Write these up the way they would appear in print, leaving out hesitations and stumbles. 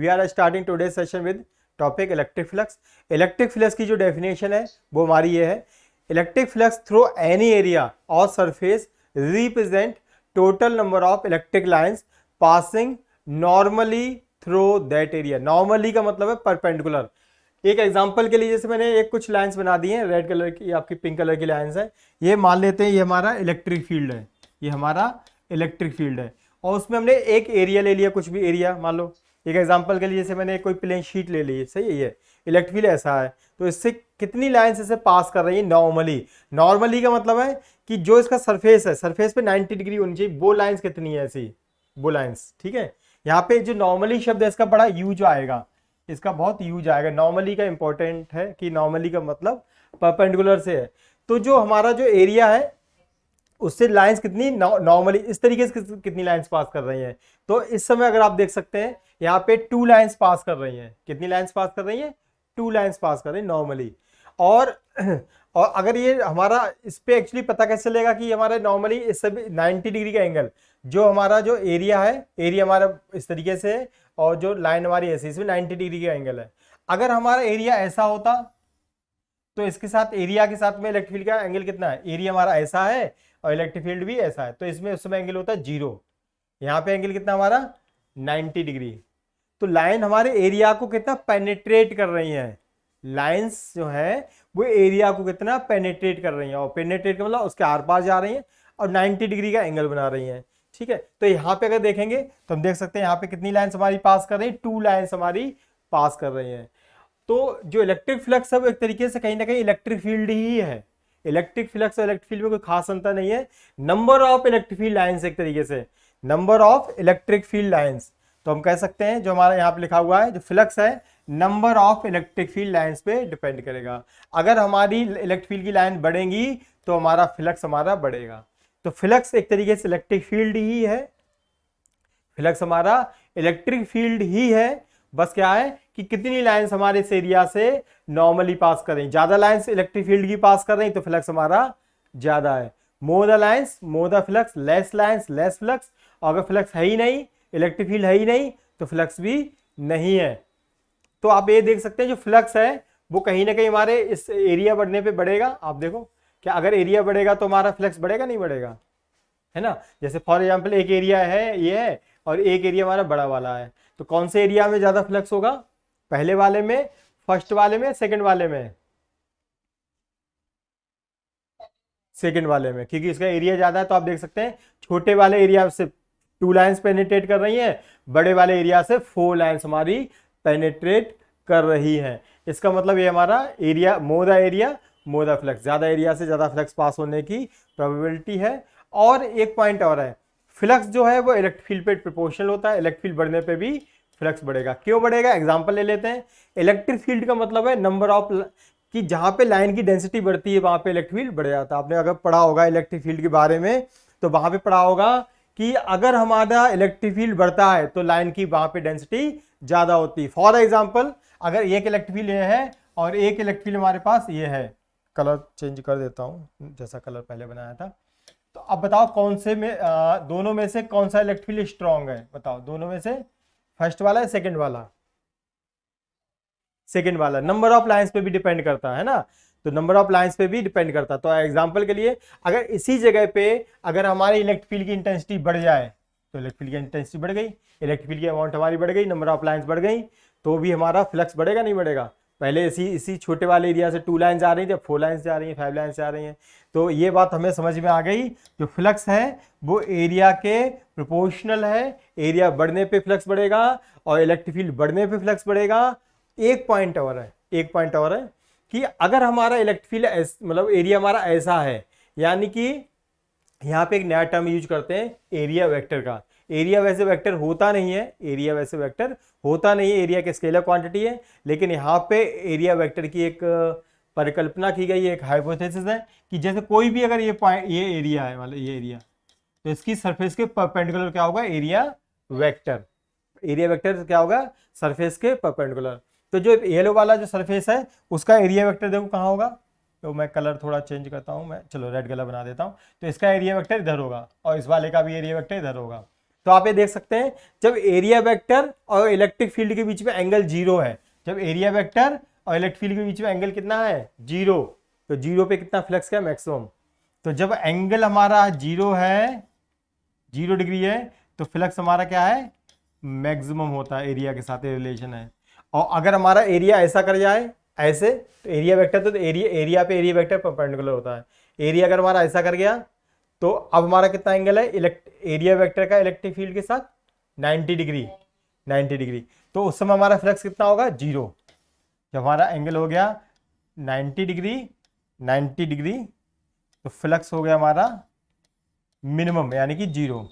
We are starting today session with topic electric flux. Electric flux की जो definition है वो हमारी ये है, electric flux through any area और surface represent total number of electric lines passing normally through that area. Normally का मतलब है परपेंडिकुलर। एक एग्जांपल के लिए जैसे मैंने एक कुछ लाइंस बना दी हैं, रेड कलर की आपकी पिंक कलर की लाइंस है, ये मान लेते हैं ये हमारा इलेक्ट्रिक फील्ड है, ये हमारा इलेक्ट्रिक फील्ड है और उसमें हमने एक एरिया ले लिया, कुछ भी एरिया मान लो। एक एग्जांपल के लिए जैसे मैंने कोई प्लेन शीट ले ली, सही है, ये इलेक्ट्रिक फील्ड ऐसा है, तो इससे कितनी लाइंस इसे पास कर रही है नॉर्मली। नॉर्मली का मतलब है कि जो इसका सरफेस है, सरफेस पे 90 डिग्री होनी चाहिए, वो लाइंस कितनी है ऐसी, वो लाइंस, ठीक है। यहाँ पे जो नॉर्मली शब्द है इसका बड़ा यूज आएगा, इसका बहुत यूज आएगा। नॉर्मली का इंपॉर्टेंट है कि नॉर्मली का मतलब परपेंडिकुलर से है। तो जो हमारा जो एरिया है उससे लाइंस कितनी नॉर्मली इस तरीके से कितनी लाइंस पास कर रही हैं। तो इस समय अगर आप देख सकते हैं यहाँ पे 2 लाइंस पास कर रही हैं। कितनी लाइंस पास कर रही हैं? 2 लाइंस पास कर रही हैं नॉर्मली। और अगर ये हमारा इस पे एक्चुअली पता कैसे चलेगा कि हमारा नॉर्मली इस सभी 90 डिग्री का एंगल, जो हमारा जो एरिया है, एरिया हमारा इस तरीके से है और जो लाइन हमारी ऐसी, इसमें 90 डिग्री का एंगल है। अगर हमारा एरिया ऐसा होता तो इसके साथ एरिया के साथ में इलेक्ट्रिक फील्ड का एंगल कितना है, एरिया हमारा ऐसा है और इलेक्ट्रिक फील्ड भी ऐसा है, तो इसमें उस समय एंगल होता है 0। यहाँ पे एंगल कितना हमारा 90 डिग्री। तो लाइन हमारे एरिया को कितना पेनिट्रेट कर रही है, लाइंस जो है वो एरिया को कितना पेनिट्रेट कर रही है, और पेनिट्रेट का मतलब उसके आर पार जा रही है और 90 डिग्री का एंगल बना रही है, ठीक है। तो यहाँ पे अगर देखेंगे तो हम देख सकते हैं यहाँ पे कितनी लाइंस हमारी पास कर रही है, 2 लाइंस हमारी पास कर रही हैं। तो जो इलेक्ट्रिक फ्लक्स है वो एक तरीके से कहीं ना कहीं इलेक्ट्रिक फील्ड ही है। इलेक्ट्रिक फ्लक्स और इलेक्ट्रिक फील्ड में कोई खास अंतर नहीं है। Number of electric field lines, एक तरीके से number of electric field lines, तो हम कह सकते हैं जो हमारा यहाँ पे लिखा हुआ है जो फ्लक्स है number of electric field lines पे डिपेंड करेगा। अगर हमारी इलेक्ट्रिक फील्ड की लाइन बढ़ेंगी तो हमारा फ्लक्स हमारा बढ़ेगा। तो फ्लक्स एक तरीके से इलेक्ट्रिक फील्ड ही है, फ्लक्स हमारा इलेक्ट्रिक फील्ड ही है। बस क्या है कि कितनी लाइंस हमारे इस एरिया से नॉर्मली पास कर रही, ज्यादा लाइंस इलेक्ट्रिक फील्ड की पास कर रही तो फ्लक्स हमारा ज्यादा है। More the lines more the flux, less lines less flux. और अगर फ्लक्स है ही नहीं, इलेक्ट्रिक फील्ड है ही नहीं, तो फ्लक्स भी नहीं है। तो आप ये देख सकते हैं जो फ्लक्स है वो कहीं ना कहीं हमारे इस एरिया बढ़ने पे बढ़ेगा। आप देखो क्या अगर एरिया बढ़ेगा तो हमारा फ्लक्स बढ़ेगा नहीं बढ़ेगा, है ना। जैसे फॉर एग्जांपल एक एरिया है ये है और एक एरिया हमारा बड़ा वाला है, तो कौन से एरिया में ज्यादा फ्लक्स होगा, पहले वाले में, फर्स्ट वाले में, सेकंड वाले में? सेकंड वाले में, क्योंकि इसका एरिया ज्यादा है। तो आप देख सकते हैं छोटे वाले एरिया से 2 लाइंस पेनिट्रेट कर रही हैं, बड़े वाले एरिया से 4 लाइंस हमारी पेनिट्रेट कर रही हैं। इसका मतलब ये हमारा area more the area more the flux, ज्यादा एरिया से ज्यादा फ्लक्स पास होने की प्रोबेबिलिटी है। और एक पॉइंट और है, फ्लक्स जो है वो इलेक्ट्रिक फील्ड पे प्रोपोर्शनल होता है, इलेक्ट्रिक फील्ड बढ़ने पे भी फ्लक्स बढ़ेगा। क्यों बढ़ेगा? एग्जांपल ले लेते हैं। इलेक्ट्रिक फील्ड का मतलब है नंबर ऑफ, कि जहां पे लाइन की डेंसिटी बढ़ती है वहां पे इलेक्ट्रिक फील्ड बढ़ जाता है। आपने अगर पढ़ा होगा इलेक्ट्रिक फील्ड के बारे में तो वहां पे पढ़ा होगा कि अगर हमारा इलेक्ट्रिक फील्ड बढ़ता है तो लाइन की वहां पे डेंसिटी ज्यादा होती है। फॉर एग्जाम्पल अगर एक इलेक्ट्रिक फील्ड ये है और एक इलेक्ट्रिक फील्ड हमारे पास ये है, कलर चेंज कर देता हूं जैसा कलर पहले बनाया था। तो अब बताओ कौन से में दोनों में से कौन सा इलेक्ट्रिक फील्ड स्ट्रॉन्ग है, बताओ दोनों में से, फर्स्ट वाला है सेकंड वाला? सेकंड वाला। नंबर ऑफ लाइंस पे भी डिपेंड करता है ना, तो नंबर ऑफ लाइंस पे भी डिपेंड करता है। तो एग्जांपल के लिए अगर इसी जगह पे अगर हमारी इलेक्ट्रिक फील्ड की इंटेंसिटी बढ़ जाए तो इलेक्ट्रिक फील्ड की इंटेंसिटी बढ़ गई, इलेक्ट्रिक फील्ड की अमाउंट हमारी बढ़ गई, नंबर ऑफ लाइंस बढ़ गई, तो भी हमारा फ्लक्स बढ़ेगा नहीं बढ़ेगा? पहले इसी छोटे वाले एरिया से 2 लाइन्स आ रही थी, अब 4 लाइन्स जा रही हैं, 5 लाइन्स जा रही हैं। तो ये बात हमें समझ में आ गई, जो फ्लक्स है वो एरिया के प्रोपोर्शनल है, एरिया बढ़ने पे फ्लक्स बढ़ेगा और इलेक्ट्रिक फील्ड बढ़ने पे फ्लक्स बढ़ेगा। एक पॉइंट और है, एक पॉइंट और है कि अगर हमारा इलेक्ट्रिक फील्ड मतलब एरिया हमारा ऐसा है, यानी कि यहाँ पे एक नया टर्म यूज करते हैं एरिया वेक्टर का। एरिया वैसे वेक्टर होता नहीं है, एरिया वैसे वेक्टर होता नहीं है, एरिया की स्केलर क्वांटिटी है, लेकिन यहाँ पे एरिया वेक्टर की एक परिकल्पना की गई है, एक हाइपोथेसिस है कि जैसे कोई भी अगर ये पॉइंट, ये एरिया है, मतलब ये एरिया, तो इसकी सरफेस के परपेंडिकुलर क्या होगा, एरिया वेक्टर। एरिया वेक्टर क्या होगा, सरफेस के परपेंडिकुलर। तो जो येलो वाला जो सरफेस है उसका एरिया वेक्टर देखो कहाँ होगा, तो मैं कलर थोड़ा चेंज करता हूँ, मैं चलो रेड कलर बना देता हूँ। तो इसका एरिया वेक्टर इधर होगा और इस वाले का भी एरिया वेक्टर इधर होगा। तो आप ये देख सकते हैं जब एरिया वेक्टर और इलेक्ट्रिक फील्ड के बीच में एंगल जीरो है, जब एरिया वेक्टर और इलेक्ट्रिक फील्ड के बीच में एंगल कितना है, जीरो, तो जीरो पे कितना फ्लक्स का मैक्सिमम। तो जब एंगल हमारा जीरो है, 0 डिग्री है, तो फ्लक्स हमारा क्या है, मैक्सिमम होता है, एरिया के साथ रिलेशन है। और अगर हमारा एरिया ऐसा कर जाए ऐसे, तो एरिया वेक्टर तो एरिया पे एरिया वेक्टर परपेंडिकुलर होता है। एरिया अगर हमारा ऐसा कर गया तो अब हमारा कितना एंगल है एरिया वेक्टर का इलेक्ट्रिक फील्ड के साथ, 90 डिग्री, 90 डिग्री। तो उस समय हमारा फ्लक्स कितना होगा, जीरो। जब हमारा एंगल हो गया 90 डिग्री, 90 डिग्री, तो फ्लक्स हो गया हमारा मिनिमम यानी कि जीरो।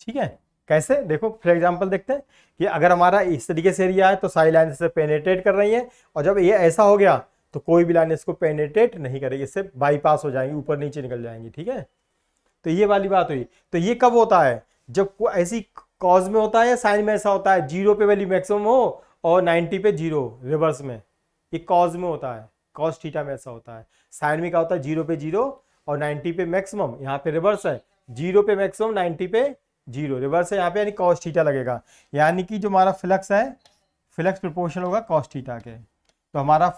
ठीक है, कैसे, देखो फॉर एग्जांपल देखते हैं कि अगर हमारा इस तरीके से एरिया है तो सारी लाइन से पेनिट्रेट कर रही है, और जब ये ऐसा हो गया तो कोई भी लाइन इसको पेनिट्रेट नहीं करेगी, इससे बाईपास हो जाएंगी, ऊपर नीचे निकल जाएंगी। ठीक है, तो ये वाली बात हुई। तो ये कब होता है, जब ऐसी कॉज में होता है या साइन में ऐसा होता है, जीरो पे वैल्यू मैक्सिमम हो और 90 पे जीरो, रिवर्स में, ये कॉज में होता है, कॉस थीटा में ऐसा होता है। साइन में क्या होता है, जीरो पे जीरो और 90 पे मैक्सिमम, यहाँ पे रिवर्स है, जीरो पे मैक्सिमम 90 पे जीरो, रिवर्स है यहाँ पे, यानी कॉस थीटा लगेगा। यानी कि जो हमारा फ्लक्स है, फ्लक्स प्रोपोर्शनल होगा कॉस थीटा के। तो हमारा,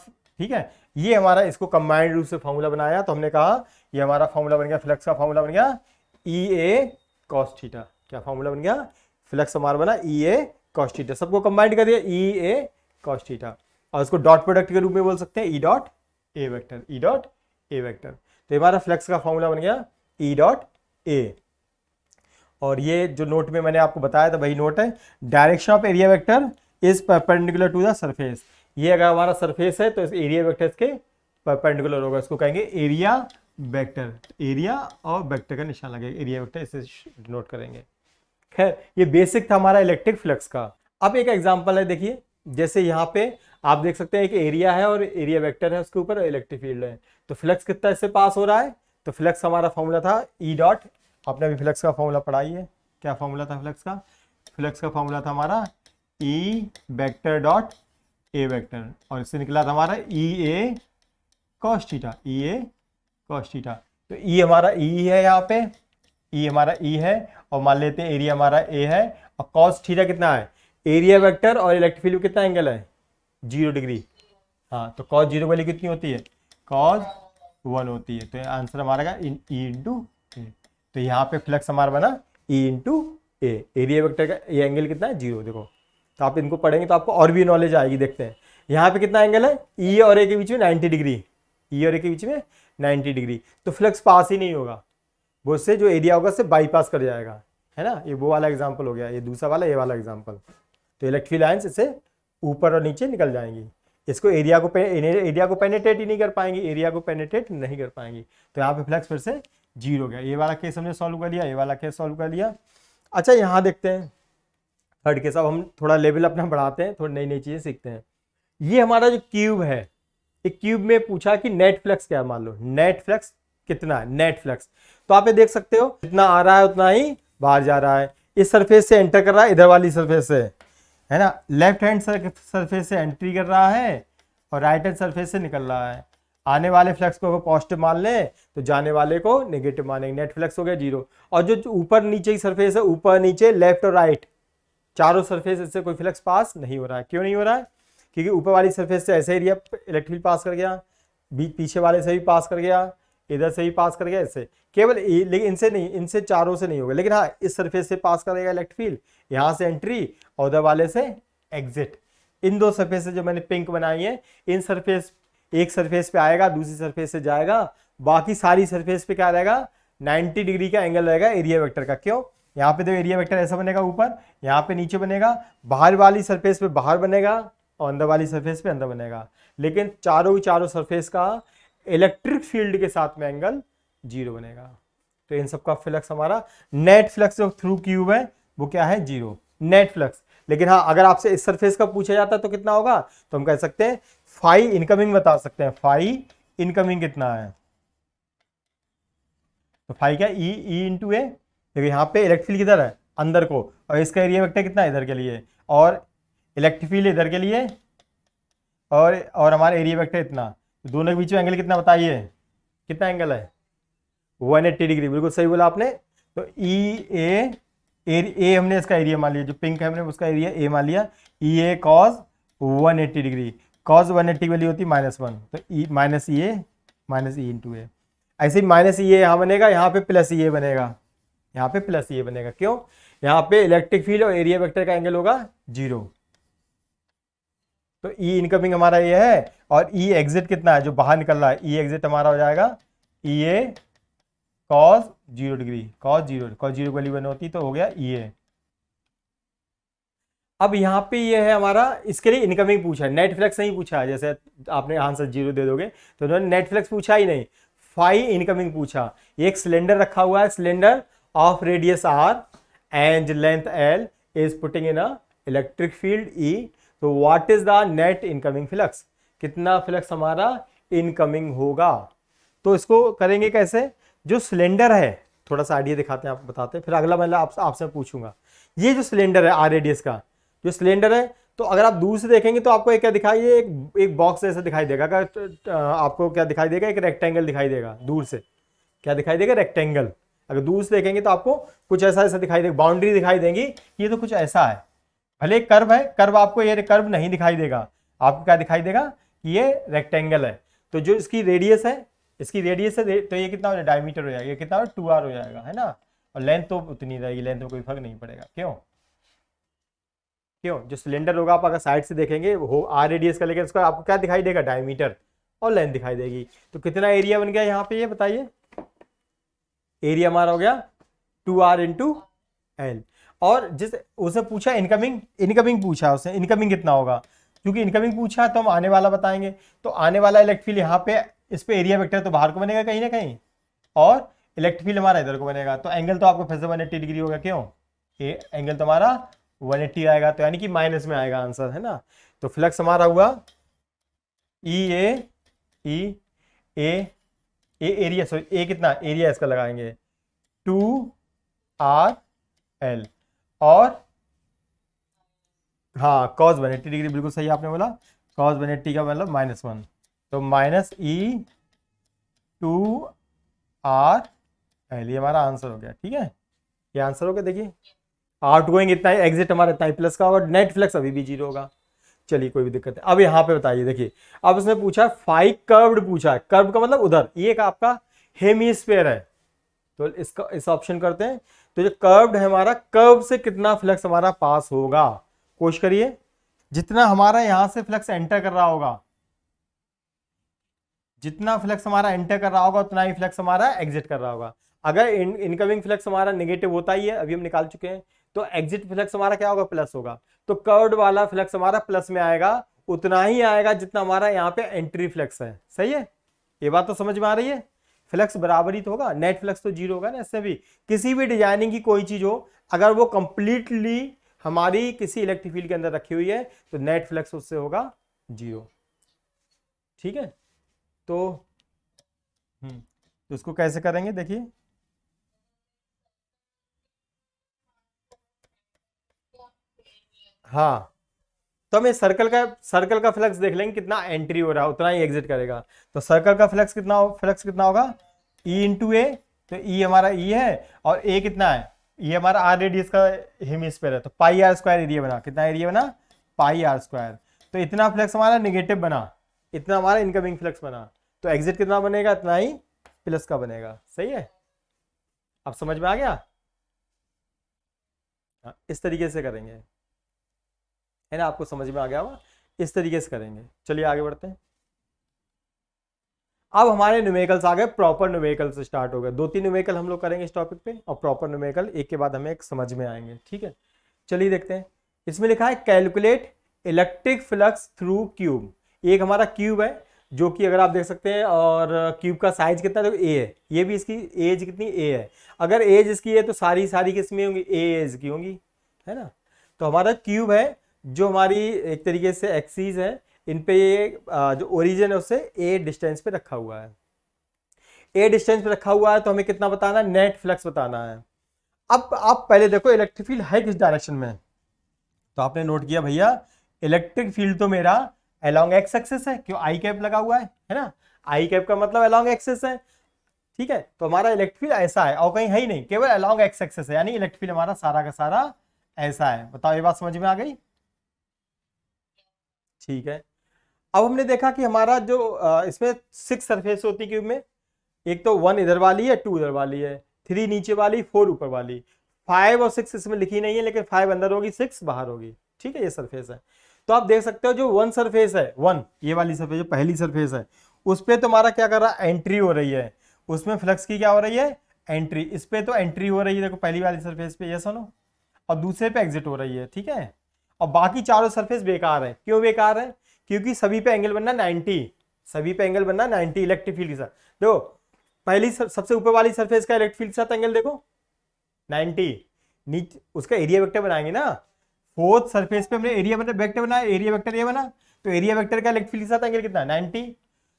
ठीक है, ये हमारा इसको कंबाइंड रूप से फॉर्मूला बनाया, तो हमने कहा ये हमारा फॉर्मूला बन गया, फ्लक्स का फॉर्मूला बन गया ई ए कॉस थीटा। क्या फॉर्मूला बन गया, फ्लक्स हमारा बना ई ए कॉस थीटा, सबको कंबाइंड कर दिया ई ए कॉस थीटा, और इसको डॉट प्रोडक्ट के रूप में बोल सकते हैं E dot A vector, E dot A vector. तो हमारा फ्लक्स का फॉर्मूला बन गया ई डॉट ए। और ये जो नोट में मैंने आपको बताया था वही नोट है, direction of area vector is perpendicular to the surface. ये अगर हमारा सरफेस है तो इस एरिया वेक्टर के परपेंडिकुलर होगा, इसको कहेंगे एरिया वेक्टर, एरिया और वेक्टर का निशान लगेगा, एरिया वेक्टर, इसे नोट करेंगे। खैर, ये बेसिक था हमारा इलेक्ट्रिक फ्लक्स का। अब एक एग्जांपल है, देखिए जैसे यहाँ पे आप देख सकते हैं एक एरिया है और एरिया वेक्टर है, उसके ऊपर इलेक्ट्रिक फील्ड है, तो फ्लक्स कितना इससे पास हो रहा है, तो फ्लक्स हमारा फॉर्मूला था ई डॉट, आपने अभी फ्लक्स का फॉर्मूला पढ़ाई है, क्या फॉर्मूला था फ्लक्स का, फ्लक्स का फॉर्मूला था हमारा E vector dot A vector, और इससे निकला था हमारा ई A cos theta, E A cos theta. तो ई हमारा ई है, यहाँ पे ई हमारा ई है, और मान लेते हैं एरिया हमारा ए है, और कॉस थीटा कितना है, एरिया वेक्टर और इलेक्ट्रिक फील्ड कितना एंगल है, 0 डिग्री। हाँ, तो कॉस जीरो वैल्यू कितनी होती है, कॉस 1 होती है। तो आंसर हमारा ई इंटू ए। तो यहाँ पे फ्लक्स हमारा बना ई इंटू ए, एरिया वेक्टर का ये एंगल कितना है, 0। देखो, तो आप इनको पढ़ेंगे तो आपको और भी नॉलेज आएगी। देखते हैं यहाँ पे कितना एंगल है, ई और ए के बीच में 90 डिग्री, ई और ए के बीच में 90 डिग्री, तो फ्लक्स पास ही नहीं होगा, वो उससे जो एरिया होगा उससे बाईपास कर जाएगा, है ना। ये वो वाला एग्जाम्पल हो गया, ये दूसरा वाला, ये वाला एग्जाम्पल। तो इलेक्ट्रिक लाइन्स इससे ऊपर और नीचे निकल जाएंगी, इसको एरिया को पेनिट्रेट ही नहीं कर पाएंगी, एरिया को पेनिट्रेट नहीं कर पाएंगी। तो यहाँ पे फ्लक्स फिर से 0 हो गया। ये वाला केस हमने सॉल्व कर लिया, ये वाला केस सॉल्व कर लिया। अच्छा, यहाँ देखते हैं थर्ड केस। अब हम थोड़ा लेवल अपना बढ़ाते हैं, थोड़ी नई नई चीजें सीखते हैं। ये हमारा जो क्यूब है, एक क्यूब में पूछा कि नेट फ्लक्स क्या है, मान लो नेट फ्लक्स कितना है, नेट फ्लक्स। तो आप ये देख सकते हो जितना आ रहा है उतना ही बाहर जा रहा है, इस सरफेस से एंटर कर रहा है, इधर वाली सरफेस से, है ना, लेफ्ट हैंड सरफेस से एंट्री कर रहा है और राइट हैंड सरफेस से निकल रहा है। आने वाले फ्लक्स को पॉजिटिव मान लें तो जाने वाले को नेगेटिव मानेंगे, नेट फ्लक्स हो गया 0। और जो ऊपर नीचे की सरफेस है, ऊपर नीचे लेफ्ट और राइट चारों सरफेस, इससे कोई फ्लक्स पास नहीं हो रहा है। क्यों नहीं हो रहा है, क्योंकि ऊपर वाली सरफेस से ऐसे एरिया इलेक्ट्रिक फील्ड पास कर गया, पीछे वाले से भी पास कर गया, इधर से भी पास कर गया, इससे केवल, लेकिन इनसे नहीं, इनसे चारों से नहीं होगा, लेकिन हाँ इस सरफेस से पास करेगा इलेक्ट्रिक फील्ड, यहाँ से एंट्री और उधर वाले से एग्जिट। इन दो सरफेस से जो मैंने पिंक बनाई है, इन सरफेस, एक सरफेस पे आएगा, दूसरी सरफेस से जाएगा, बाकी सारी सरफेस पे क्या रहेगा, 90 डिग्री का एंगल रहेगा एरिया वेक्टर का। क्यों, यहाँ पे देखो एरिया वेक्टर ऐसा बनेगा, ऊपर, यहाँ पे नीचे बनेगा, बाहर वाली सरफेस पे बाहर बनेगा और अंदर वाली सरफेस पे अंदर बनेगा, लेकिन चारों सरफेस का इलेक्ट्रिक फील्ड के साथ में एंगल 0 बनेगा। तो इन सबका फ्लक्स हमारा नेट फ्लक्स जो थ्रू क्यूब है वो क्या है, 0 नेट फ्लक्स। लेकिन हाँ, अगर आपसे इस सरफेस का पूछा जाता तो कितना होगा, तो हम कह सकते हैं फाई इनकमिंग बता सकते हैं, फाई इनकमिंग कितना है, तो फाई क्या, ई इंटू ए। देखिए यहाँ पे इलेक्ट्रिक फील्ड किधर है, अंदर को, और इसका एरिया वेक्टर कितना है, इधर के लिए, और इलेक्ट्रिक फील्ड इधर के लिए, और हमारा एरिया वेक्टर इतना, दोनों के बीच में एंगल कितना बताइए, कितना एंगल है, 180 डिग्री। बिल्कुल सही बोला आपने, तो ई ए हमने इसका एरिया मान लिया, जो पिंक है हमने उसका एरिया ए मान लिया, ई ए कॉस 180 डिग्री, कॉस 180 की वैल्यू होती है -1, तो ई माइनस ई इंटू ए। ऐसे ही माइनस ई ए यहाँ बनेगा, यहाँ पे प्लस ई ए बनेगा, यहाँ पे प्लस ई ए बनेगा, क्यों? यहाँ पे इलेक्ट्रिक फील्ड और एरिया वेक्टर का एंगल होगा 0। तो ई इनकमिंग हमारा ये है, और ई एग्जिट कितना है जो बाहर निकल रहा है, ई एग्जिट हमारा हो जाएगा ई ए कॉस 0 डिग्री, कॉस 0 की वैल्यू 1 होती तो हो गया ई ए। अब यहाँ पे ये है हमारा, इसके लिए इनकमिंग पूछा है, नेट फ्लक्स नहीं पूछा है, जैसे आपने आंसर 0 दे दोगे तो उन्होंने नेट फ्लक्स पूछा ही नहीं, फाई इनकमिंग पूछा। एक सिलेंडर रखा हुआ है, cylinder of radius R and length L is putting in a electric field E, तो what is the net incoming flux, कितना फ्लक्स हमारा इनकमिंग होगा। तो इसको करेंगे कैसे, जो सिलेंडर है, थोड़ा सा आइडिया दिखाते हैं, आपको बताते हैं, फिर अगला मतलब आपसे पूछूंगा। ये जो सिलेंडर है आर रेडियस का जो सिलेंडर है, तो अगर आप दूर से देखेंगे तो आपको एक क्या दिखाई, एक बॉक्स जैसा दिखाई देगा, आपको क्या दिखाई देगा, एक रेक्टेंगल दिखाई देगा दूर से, क्या दिखाई देगा, रेक्टेंगल। अगर दूर से देखेंगे तो आपको कुछ ऐसा ऐसा दिखाई देगा, बाउंड्री दिखाई देगी, ये तो कुछ ऐसा है। भले कर्व है, कर्व आपको ये कर्व नहीं दिखाई देगा, आपको क्या दिखाई देगा कि ये रेक्टेंगल है। तो जो इसकी रेडियस है, इसकी रेडियस है, तो ये कितना हो जाएगा, डायमीटर हो जाएगा, ये कितना 2r हो जाएगा, है ना। और लेंथ तो उतनी रहेगी, लेंथ में कोई फर्क नहीं पड़ेगा, क्यों? जो सिलेंडर होगा आप अगर साइड से देखेंगे वो आर रेडियस का, लेकिन उसका आपको क्या दिखाई देगा, डायमीटर और लेंथ दिखाई देगी। तो कितना एरिया बन गया यहाँ पे, ये बताइए, एरिया हमारा हो गया 2r इंटू एल। और जिस उसे पूछा इनकमिंग पूछा उसने, इनकमिंग कितना होगा, क्योंकि इनकमिंग पूछा तो हम आने वाला बताएंगे। तो आने वाला इलेक्ट्रिक फील्ड यहाँ पे, इस पे एरिया वेक्टर तो बाहर को बनेगा कहीं ना कहीं, और इलेक्ट्रिक फील्ड हमारा इधर को बनेगा, तो एंगल तो आपको फिर से 180 डिग्री होगा, क्यों? ये एंगल तो हमारा 180 आएगा, तो यानी कि माइनस में आएगा आंसर, है ना। तो फ्लक्स हमारा हुआ ई ए एरिया, सॉरी ए कितना, एरिया इसका लगाएंगे 2r और हाँ cos 180 डिग्री, बिल्कुल सही आपने बोला, cos 180 का मतलब -1, तो -2r, ये हमारा आंसर हो गया, ठीक है, ये आंसर हो गया। देखिए आउट गोइंग इतना ही, एग्जिट हमारा इतना ही प्लस का होगा, नेट फ्लक्स अभी भी 0 होगा। चलिए कोई भी दिक्कत है। अब यहाँ पे बताइए, देखिए अब उसने पूछा फाई कर्व्ड पूछा है, कर्व का मतलब उधर, ये एक आपका हेमीस्फीयर है, तो इसका इस ऑप्शन करते हैं। तो जो कर्व्ड है हमारा, कर्व से कितना फ्लक्स हमारा पास होगा, कोशिश करिए, जितना हमारा यहां से फ्लक्स एंटर कर रहा होगा, जितना फ्लक्स हमारा एंटर कर रहा होगा उतना ही फ्लक्स हमारा एग्जिट कर रहा होगा। अगर इनकमिंग फ्लक्स हमारा नेगेटिव होता ही है, अभी हम निकाल चुके हैं, तो एग्जिट फ्लक्स हमारा क्या होगा, प्लस होगा। तो कर्व्ड वाला फ्लक्स हमारा प्लस में आएगा, उतना ही आएगा जितना हमारा यहाँ पे एंट्री फ्लक्स है। सही है, ये बात तो समझ में आ रही है। फ्लक्स बराबर ही तो होगा, नेट फ्लक्स तो 0 होगा ना। इससे भी किसी भी डिजाइनिंग की कोई चीज हो, अगर वो कंप्लीटली हमारी किसी इलेक्ट्रिक फील्ड के अंदर रखी हुई है तो नेट फ्लक्स उससे होगा 0, ठीक है। तो इसको कैसे करेंगे, देखिए हाँ, तो हमें सर्कल का फ्लक्स देख लेंगे, कितना एंट्री हो रहा है उतना ही एग्जिट करेगा। तो सर्कल का फ्लक्स कितना होगा, ई इंटू ए, तो ई हमारा ई है और ए कितना है, ये हमारा आर रेडियस का हेमिस्फीयर है, तो पाई आर स्क्वायर एरिया बना, कितना एरिया बना, पाई आर स्क्वायर। तो इतना फ्लक्स हमारा नेगेटिव बना, इतना हमारा इनकमिंग फ्लक्स बना, तो एग्जिट कितना बनेगा, इतना ही प्लस का बनेगा। सही है, अब समझ में आ गया। हाँ, इस तरीके से करेंगे, है ना, आपको समझ में आ गया होगा, इस तरीके से करेंगे। चलिए आगे बढ़ते हैं। अब हमारे न्यूमेरिकल्स आ गए, प्रॉपर न्यूमेरिकल से स्टार्ट हो गए। 2-3 न्यूमेरिकल हम लोग करेंगे इस टॉपिक पे, और प्रॉपर न्यूमेरिकल एक के बाद हमें एक समझ में आएंगे, ठीक है। चलिए देखते हैं, इसमें लिखा है calculate electric flux through cube. एक हमारा क्यूब है जो कि अगर आप देख सकते हैं, और क्यूब का साइज कितना है, देखो ए है, ये भी इसकी एज कितनी ए है। अगर एज इसकी है तो सारी किसमें होंगी, ए एज की होंगी, है ना। तो हमारा क्यूब है जो हमारी एक तरीके से एक्सीज है, इन पे ये जो ओरिजिन है उससे ए डिस्टेंस पे रखा हुआ है, ए डिस्टेंस पे रखा हुआ है। तो हमें कितना बताना है, नेट फ्लक्स बताना है। अब आप पहले देखो इलेक्ट्रिक फील्ड है किस डायरेक्शन में, तो आपने नोट किया भैया इलेक्ट्रिक फील्ड तो मेरा अलोंग एक्स एक्सिस है, क्यों आई कैप लगा हुआ है ना, आई कैप का मतलब अलोंग एक्सिस है। ठीक है, तो हमारा इलेक्ट्रिक फील्ड ऐसा है और कहीं है ही नहीं, केवल अलॉन्ग एक्स एक्सिस है, यानी इलेक्ट्रिक फील्ड हमारा सारा का सारा ऐसा है। बताओ ये बात समझ में आ गई? ठीक है, अब हमने देखा कि हमारा जो इसमें 6 सरफेस होती है क्यूब में, एक तो 1 इधर वाली है, 2 इधर वाली है, 3 नीचे वाली, 4 ऊपर वाली, 5 और 6 इसमें लिखी नहीं है, लेकिन 5 अंदर होगी, 6 बाहर होगी। ठीक है, ये सरफेस है। तो आप देख सकते हो जो 1 सरफेस है, 1 ये वाली सरफेस जो पहली सरफेस है, उस पर तुम्हारा क्या कर रहा है, एंट्री हो रही है, उसमें फ्लक्स की क्या हो रही है, एंट्री। इस पे तो एंट्री हो रही है, देखो पहली वाली सरफेस पे, ये सुनो, और दूसरे पे एग्जिट हो रही है। ठीक है, और बाकी चारों सरफेस बेकार है। क्यों बेकार है? क्योंकि सभी पे एंगल बनना 90, सभी पे एंगल बनना 90 इलेक्ट्रिक फील्ड के साथ। देखो पहली सबसे ऊपर वाली सरफेस का इलेक्ट्रिक फील्ड के साथ एंगल देखो 90, नीचे उसका एरिया वेक्टर बनाएंगे ना, फोर्थ सरफेस पे हमने एरिया मतलब वेक्टर बनाया, एरिया वेक्टर ये बना, तो एरिया वेक्टर का इलेक्ट्रिक फील्ड के साथ एंगल कितना है, 90।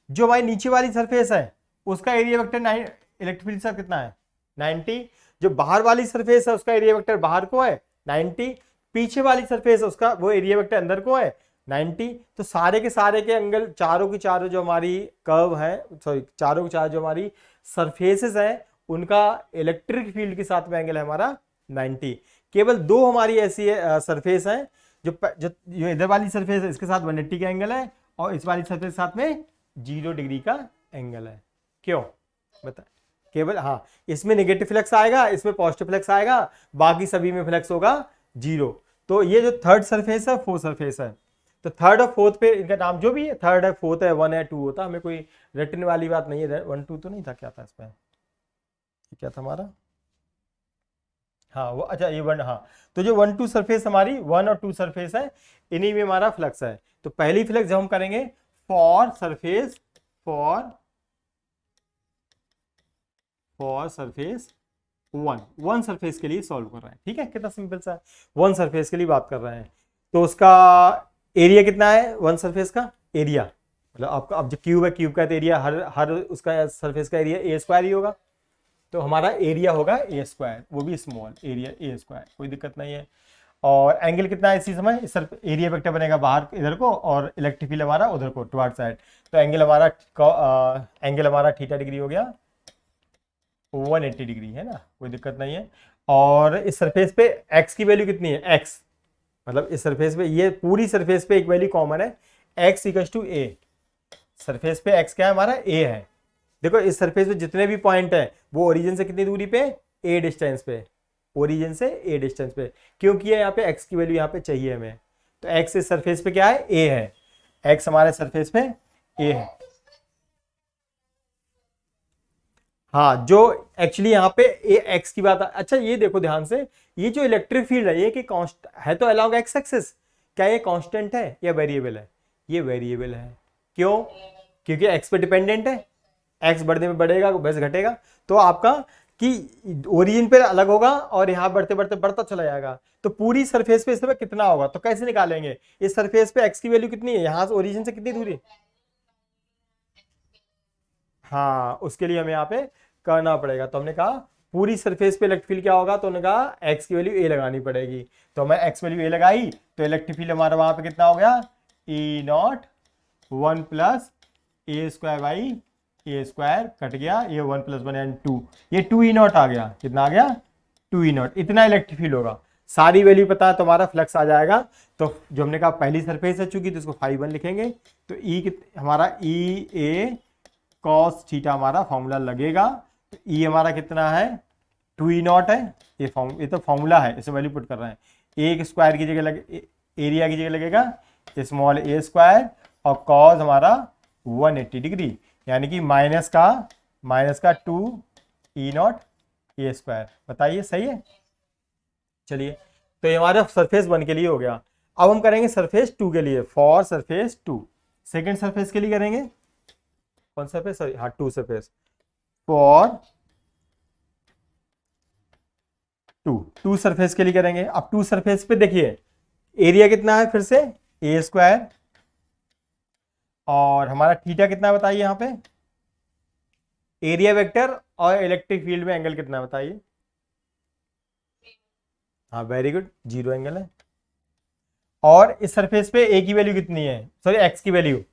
जो हमारी नीचे वाली सरफेस है उसका एरिया वेक्टर इलेक्ट्रिक फील्ड के साथ कितना है, 90। जो बाहर वाली सरफेस है उसका एरिया वेक्टर बाहर को है 90, पीछे वाली सरफेस है उसका वो एरिया वेक्टर अंदर को है 90। तो सारे के एंगल, चारों की चारों जो हमारी कर्व है, सॉरी चारों की चारों जो हमारी सरफेसेस हैं, उनका इलेक्ट्रिक फील्ड के साथ में एंगल है हमारा 90। केवल दो हमारी ऐसी सरफेस है जो इधर वाली सरफेस है इसके साथ 180 का एंगल है, और इस वाली सरफेस के साथ में 0 डिग्री का एंगल है। क्यों बता? केवल हाँ, इसमें नेगेटिव फ्लक्स आएगा, इसमें पॉजिटिव फ्लक्स आएगा, बाकी सभी में फ्लक्स होगा 0। तो ये जो थर्ड सरफेस है, फोर्थ सरफेस है, तो थर्ड और फोर्थ पे इनका नाम जो भी है, थर्ड है, फोर्थ है, 1 है, 2 होता, हमें कोई रटने वाली बात नहीं है। 1 2 तो नहीं था, क्या था इसमें, क्या था हमारा, हाँ वो अच्छा ये 1, हाँ। तो जो 1 2 सरफेस हमारी 1 और 2 सरफेस है, इन्हीं में हमारा फ्लक्स है। तो पहली फ्लक्स जब हम करेंगे for surface, for surface 1 surface के लिए सॉल्व कर रहे हैं। ठीक है, कितना सिंपल सा है, 1 सरफेस के लिए बात कर रहे हैं। तो उसका एरिया कितना है 1 सरफेस का एरिया, मतलब आपका अब जो क्यूब है, क्यूब का एरिया हर उसका सरफेस का एरिया ए स्क्वायर ही होगा, तो हमारा एरिया होगा ए स्क्वायर, वो भी स्मॉल एरिया ए स्क्वायर, कोई दिक्कत नहीं है। और एंगल कितना है इसी समय, इस एरिया वेक्टर बनेगा बाहर इधर को, और इलेक्ट्रिक फील्ड हमारा उधर को टुवर्ड साइड, तो एंगल हमारा थीटा डिग्री हो गया 180 डिग्री, है ना, कोई दिक्कत नहीं है। और इस सरफेस पे एक्स की वैल्यू कितनी है, एक्स मतलब इस सरफेस पे, ये पूरी सरफेस पे एक वैल्यू कॉमन है, x equal to a. Surface पे एक्स क्या है हमारा, ए है। देखो इस सरफेस पे जितने भी पॉइंट है वो ओरिजिन से कितनी दूरी पे, ए डिस्टेंस पे, ओरिजिन से ए डिस्टेंस पे, क्योंकि यहाँ पे एक्स की वैल्यू यहाँ पे चाहिए हमें, तो एक्स इस सरफेस पे क्या है, ए है, एक्स हमारे सरफेस पे ए है। हाँ, जो एक्चुअली यहाँ पे ए एक्स की बात अच्छा ये देखो ध्यान से, ये जो इलेक्ट्रिक फील्ड है ये कि कॉन्स्ट है तो अलोंग एक्स एक्सिस, क्या ये कांस्टेंट है या वेरिएबल है, ये वेरिएबल है। क्यों? क्योंकि एक्स पे डिपेंडेंट है, एक्स बढ़ने में बढ़ेगा बस घटेगा, तो आपका कि ओरिजिन पे अलग होगा और यहाँ बढ़ते बढ़ते बढ़ता चला जाएगा, तो पूरी सरफेस पे इस समय कितना होगा, तो कैसे निकालेंगे, इस सरफेस पे एक्स की वैल्यू कितनी है, यहाँ से ओरिजिन से कितनी दूरी, हाँ उसके लिए हमें यहाँ पे करना पड़ेगा। तो हमने कहा पूरी सरफेस पे इलेक्ट्रिक फील्ड क्या होगा, तो हमने कहा एक्स की वैल्यू ए लगानी पड़ेगी, तो हमें एक्स वैल्यू ए लगाई, तो इलेक्ट्रिक फील्ड हमारा वहां पे कितना हो गया, E naught 1 plus A square by A square, cut गया ये 1 प्लस 1 एंड 2, ये 2 ई नॉट आ गया, कितना आ गया 2 ई नॉट, इतना इलेक्ट्रिक फील्ड होगा। सारी वैल्यू पता है तो हमारा फ्लक्स आ जाएगा। तो जो हमने कहा पहली सरफेस है चूंकि, तो इसको फाई 1 लिखेंगे, तो ई हमारा ई ए कॉस थीटा हमारा फॉर्मूला लगेगा, तो ई हमारा कितना है 2 ई नॉट है, ये तो फॉर्मूला है, इसे वैल्यू पुट कर रहे हैं, ए स्क्वायर की जगह लगे, एरिया की जगह लगेगा स्मॉल ए स्क्वायर, और कॉस हमारा 180 डिग्री, यानी कि माइनस का 2 ई नॉट ए स्क्वायर। बताइए सही है? चलिए, तो ये हमारा सरफेस 1 के लिए हो गया। अब हम करेंगे सरफेस 2 के लिए, फॉर सरफेस 2, सेकेंड सरफेस के लिए करेंगे, कौन सरफेस, सॉरी हाँ 2 सरफेस, फॉर 2 सरफेस के लिए करेंगे। अब 2 सरफेस पे देखिए एरिया कितना है, फिर से ए स्क्वायर, और हमारा थीटा कितना है बताइए, यहाँ पे एरिया वेक्टर और इलेक्ट्रिक फील्ड में एंगल कितना है बताइए, हाँ वेरी गुड 0 एंगल है। और इस सरफेस पे ए की वैल्यू कितनी है, सॉरी एक्स की वैल्यू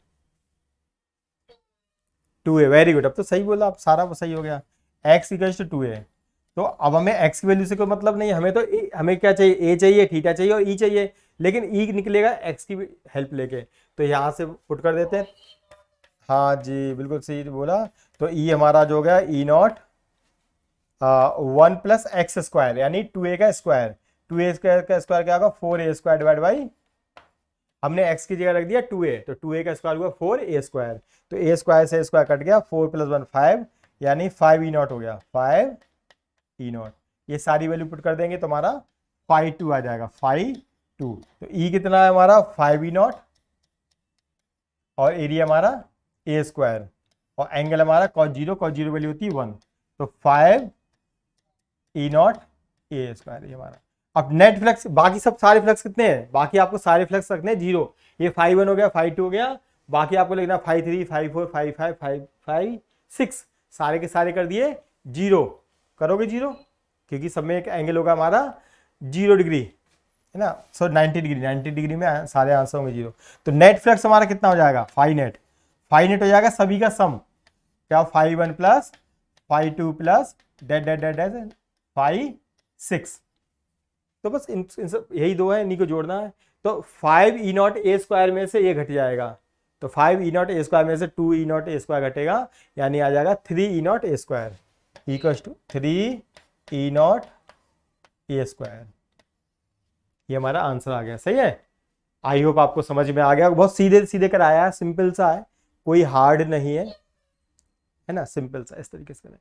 2 है, वेरी गुड, अब तो सही बोला, अब सारा वो सही हो गया। x equal to 2a। तो अब हमें x की वैल्यू से कोई मतलब नहीं है, हमें तो हमें क्या चाहिए, a चाहिए, थीटा चाहिए और e चाहिए, लेकिन e निकलेगा x की हेल्प लेके, तो यहाँ से पुट कर देते हैं। हाँ जी बिल्कुल सही बोला। तो e हमारा जो हो गया E naught 1 plus x square यानी 2a का स्क्वायर, 2a स्क्वायर का स्क्वायर क्या होगा 4a स्क्वायर डिवाइड बाई, हमने x की जगह रख दिया 2a, तो 2a का स्क्वायर हुआ 4a स्क्वायर, तो a स्क्वायर से स्क्वायर कट गया, 4 प्लस 1 5 यानी 5 ई नॉट हो गया, 5 ई नॉट। ये सारी वैल्यू पुट कर देंगे तो हमारा 5 2 आ जाएगा, 5 2। तो e कितना है हमारा 5 ई नॉट और एरिया हमारा a स्क्वायर और एंगल हमारा cos 0 वैल्यू होती है 1, तो 5 ई नॉट ए स्क्वायर ये हमारा। अब नेट फ्लक्स, बाकी सब सारे फ्लक्स कितने हैं, बाकी आपको सारे फ्लक्स रखने हैं 0, ये 5 1 हो गया, 5 2 हो गया, बाकी आपको लिखना 5 3 5 4 5 5 5 5 6, सारे के सारे कर दिए 0, करोगे 0 क्योंकि सब में एक एंगल होगा हमारा 0 डिग्री है ना, सो 90 डिग्री, 90 डिग्री में सारे आंसर होंगे 0। तो नेट फ्लक्स हमारा कितना हो जाएगा, 5 नेट हो जाएगा सभी का सम, क्या 5 1 plus 5 2 plus dead dead dead dead 5 6, तो बस इन सब यही दो है, इन्हीं को जोड़ना है। तो 5 ई नॉट ए स्क्वायर में से ये घट जाएगा, तो 5 ई नॉट ए स्क्वायर में से 2 ई नॉट ए स्क्वायर घटेगा, यानी आ जाएगा 3 E naught A square equal to 3 E naught A square. ये हमारा आंसर आ गया, सही है। आई होप आपको समझ में आ गया, बहुत सीधे सीधे कराया है, सिंपल सा है, कोई हार्ड नहीं है ना, सिंपल सा इस तरीके से करें।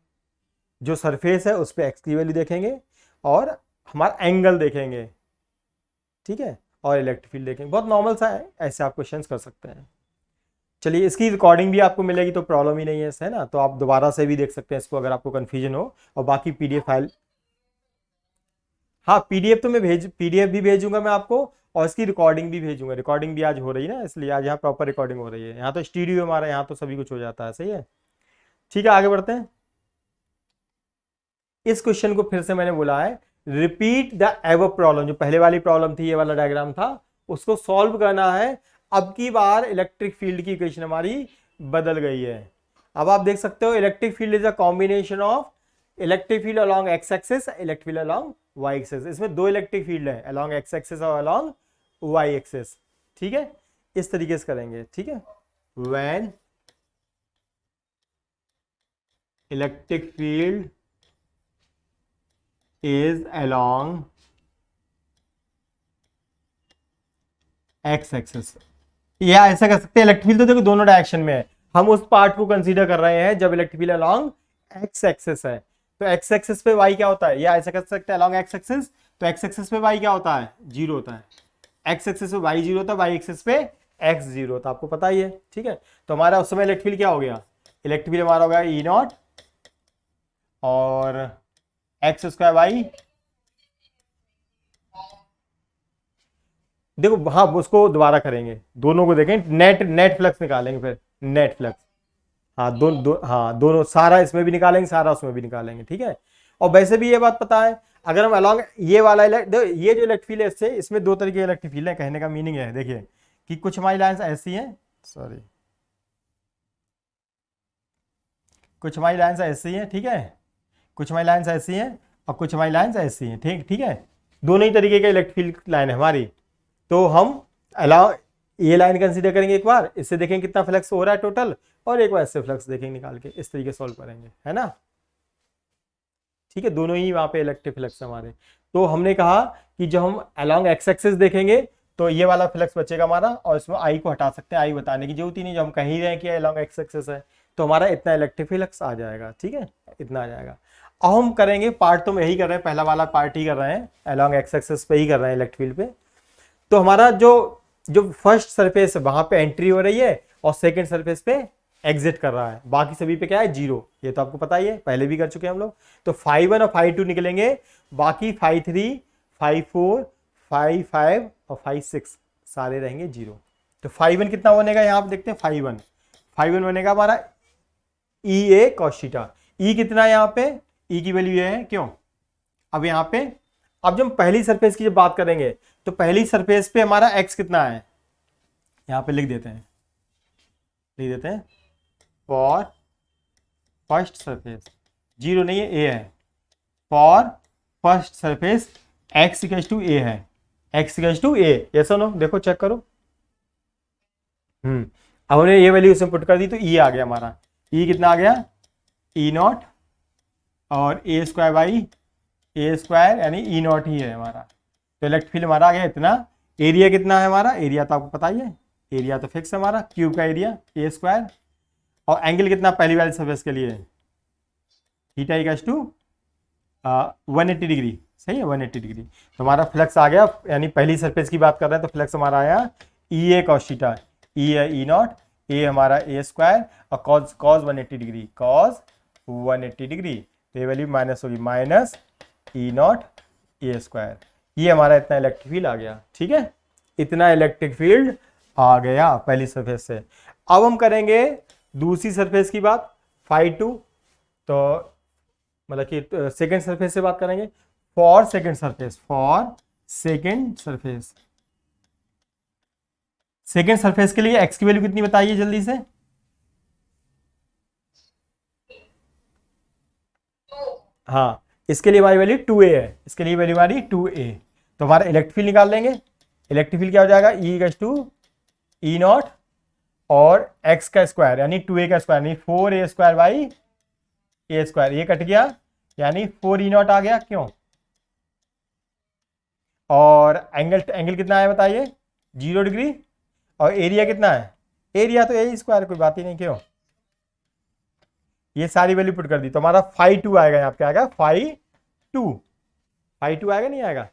जो सरफेस है उस पर एक्स की वैल्यू देखेंगे और हमारा एंगल देखेंगे, ठीक है, और इलेक्ट्रिक फील्ड देखेंगे, बहुत नॉर्मल सा है, ऐसे आप क्वेश्चंस कर सकते हैं। चलिए इसकी रिकॉर्डिंग भी आपको मिलेगी तो प्रॉब्लम ही नहीं है इससे, है ना, तो आप दोबारा से भी देख सकते हैं इसको अगर आपको कन्फ्यूजन हो, और बाकी पीडीएफ फाइल, हाँ पीडीएफ तो मैं पीडीएफ भी भेजूंगा मैं आपको, और इसकी रिकॉर्डिंग भी भेजूंगा, रिकॉर्डिंग भी आज हो रही है ना, इसलिए आज यहाँ प्रॉपर रिकॉर्डिंग हो रही है, यहाँ तो स्टूडियो हमारा, यहाँ तो सभी कुछ हो जाता है, सही है। ठीक है आगे बढ़ते हैं। इस क्वेश्चन को फिर से मैंने बोला है, रिपीट द एवर प्रॉब्लम, जो पहले वाली प्रॉब्लम थी, ये वाला डायग्राम था, उसको सॉल्व करना है। अब की बार इलेक्ट्रिक फील्ड की इक्वेशन हमारी बदल गई है। अब आप देख सकते हो electric field is a combination of electric field along x axis, electric field along y axis. इसमें दो इलेक्ट्रिक फील्ड है, अलोंग एक्स एक्सिस और अलोंग वाई एक्सिस, ठीक है, इस तरीके से करेंगे, ठीक है। When electric field is along x axis, या ऐसा कर सकते हैं, इलेक्ट्रिक फील्ड तो देखो दोनों डायरेक्शन में है, हम उस पार्ट को कंसीडर कर रहे हैं जब electric field along x axis है, तो x एक्सिस पे y क्या होता है, या ऐसा कर सकते हैं अलॉन्ग x एक्सिस, तो x एक्सिस पे y क्या होता है, 0 होता है, x एक्सिस पे y 0 होता है, y एक्सिस पे x 0 होता है, आपको पता ही है, ठीक है। तो हमारा उस समय इलेक्ट्रिक फील्ड क्या हो गया, इलेक्ट्रिक फील्ड हमारा हो गया ई नॉट और एक्स स्क्वायर वाई, देखो हाँ उसको दोबारा करेंगे, दोनों को देखें, नेट फ्लक्स निकालेंगे, फिर नेट फ्लक्स, हाँ हाँ दोनों, सारा इसमें भी निकालेंगे, सारा उसमें भी निकालेंगे, ठीक है। और वैसे भी ये बात पता है, अगर हम अलॉन्ग ये वाला ये जो इलेक्ट्रिक फील्ड है, इससे इसमें दो तरीके के इलेक्ट्रिक फील्ड है, कहने का मीनिंग है, देखिए कि कुछ हमारी लाइन्स ऐसी हैं, सॉरी कुछ हमारी लाइन्स ऐसी हैं, ठीक है, कुछ हमारी लाइन्स ऐसी हैं और कुछ हमारी लाइन्स ऐसी हैं, ठीक ठीक है, दोनों ही तरीके के इलेक्ट्रिक फील्ड लाइन है हमारी। तो हम अलाउ ये लाइन कंसीडर करेंगे एक बार, इससे देखेंगे कितना फ्लक्स हो रहा है टोटल, और एक बार इससे फ्लक्स देखेंगे निकाल के, इस तरीके सॉल्व करेंगे, है ना, ठीक है, दोनों ही वहां पे इलेक्ट्रिक फ्लक्स हमारे। तो हमने कहा कि जब हम अलोंग एक्स एक्सिस देखेंगे तो ये वाला फ्लक्स बचेगा हमारा, और इसमें आई को हटा सकते हैं, आई बताने की जरूरत ही नहीं, जब हम कहीं रहे हैं कि अलोंग एक्स एक्सिस है, तो हमारा इतना इलेक्ट्रिक फ्लक्स आ जाएगा, ठीक है, इतना आ जाएगा। अब हम करेंगे पार्ट, तो हम यही कर रहे हैं, पहला वाला पार्ट ही कर रहे हैं, अलोंग एक्स एक्सिस पे ही कर रहे हैं इलेक्ट्रिक फील्ड पे। तो हमारा जो जो फर्स्ट सरफेस है वहां पे एंट्री हो रही है और सेकंड सरफेस पे एग्जिट कर रहा है, बाकी सभी पे क्या है 0, ये तो आपको पता ही है, पहले भी कर चुके हैं हम लोग। तो 5 1 और 5 2 निकलेंगे, बाकी 5 3 5 4 5 5 और 5 6 सारे रहेंगे 0। तो 5 1 कितना बनेगा, यहाँ पे देखते हैं, 5 1 बनेगा हमारा ई ए कॉस थीटा, ई कितना है यहाँ पे, ई की वैल्यू ये है, क्यों, अब यहाँ पे, अब जब हम पहली सरफेस की जब बात करेंगे तो पहली सरफेस पे हमारा x कितना है, यहाँ पे लिख देते हैं फॉर फर्स्ट सरफेस जीरो नहीं है, ए है। For first surface x equal to A है, x equal to A, yes और नो, देखो चेक करो। अब हमने ये वैल्यू उसमें पुट कर दी तो ई आ गया हमारा। ई कितना आ गया, ई नॉट और ए स्क्वायर बाई ए स्क्वायर यानी ई नॉट ही है हमारा। तो इलेक्ट्रिक फील्ड हमारा आ गया इतना। एरिया कितना है हमारा, एरिया तो आपको पता ही है, एरिया तो फिक्स है हमारा, क्यूब का एरिया ए स्क्वायर। और एंगल कितना पहली वाली सरफेस के लिए, थीटा इक्वल्स टू 180 डिग्री, सही है 180 डिग्री। तो हमारा फ्लक्स आ गया, यानी पहली सरफेस की बात कर रहे हैं तो फ्लक्स हमारा आया ई ए कॉस थीटा, ई है ई नॉट, ए हमारा ए स्क्वायर और कॉस 180 डिग्री, कॉस 180 डिग्री। तो ये वैल्यू माइनस होगी, minus E naught A square. ये हमारा इतना इलेक्ट्रिक फील्ड आ गया, ठीक है, इतना इलेक्ट्रिक फील्ड आ गया पहली सरफेस से। अब हम करेंगे दूसरी सरफेस की बात, फाई 2, तो मतलब कि सेकेंड सरफेस से बात करेंगे। For second surface, for second surface, second surface के लिए एक्स की वैल्यू कितनी बताइए जल्दी से। हाँ, इसके लिए हमारी वैल्यू 2a है, इसके लिए वैल्यू हमारी 2a। तो हमारा इलेक्ट्रिक फील्ड निकाल लेंगे। इलेक्ट्रिक फील्ड क्या हो जाएगा, E equals to E naught और एक्स का स्क्वायर यानी 2a का स्क्वायर यानी 4a square by A square, ये कट गया यानी 4 ई नॉट आ गया, क्यों। और एंगल, एंगल कितना है बताइए, 0 डिग्री। और एरिया कितना है, एरिया तो ए स्क्वायर, कोई बात ही नहीं, क्यों। ये सारी वैल्यू पुट कर दी तो हमारा फाई 2 आएगा, यहाँ पे आएगा फाई 2, फाई 2 आएगा नहीं आएगा,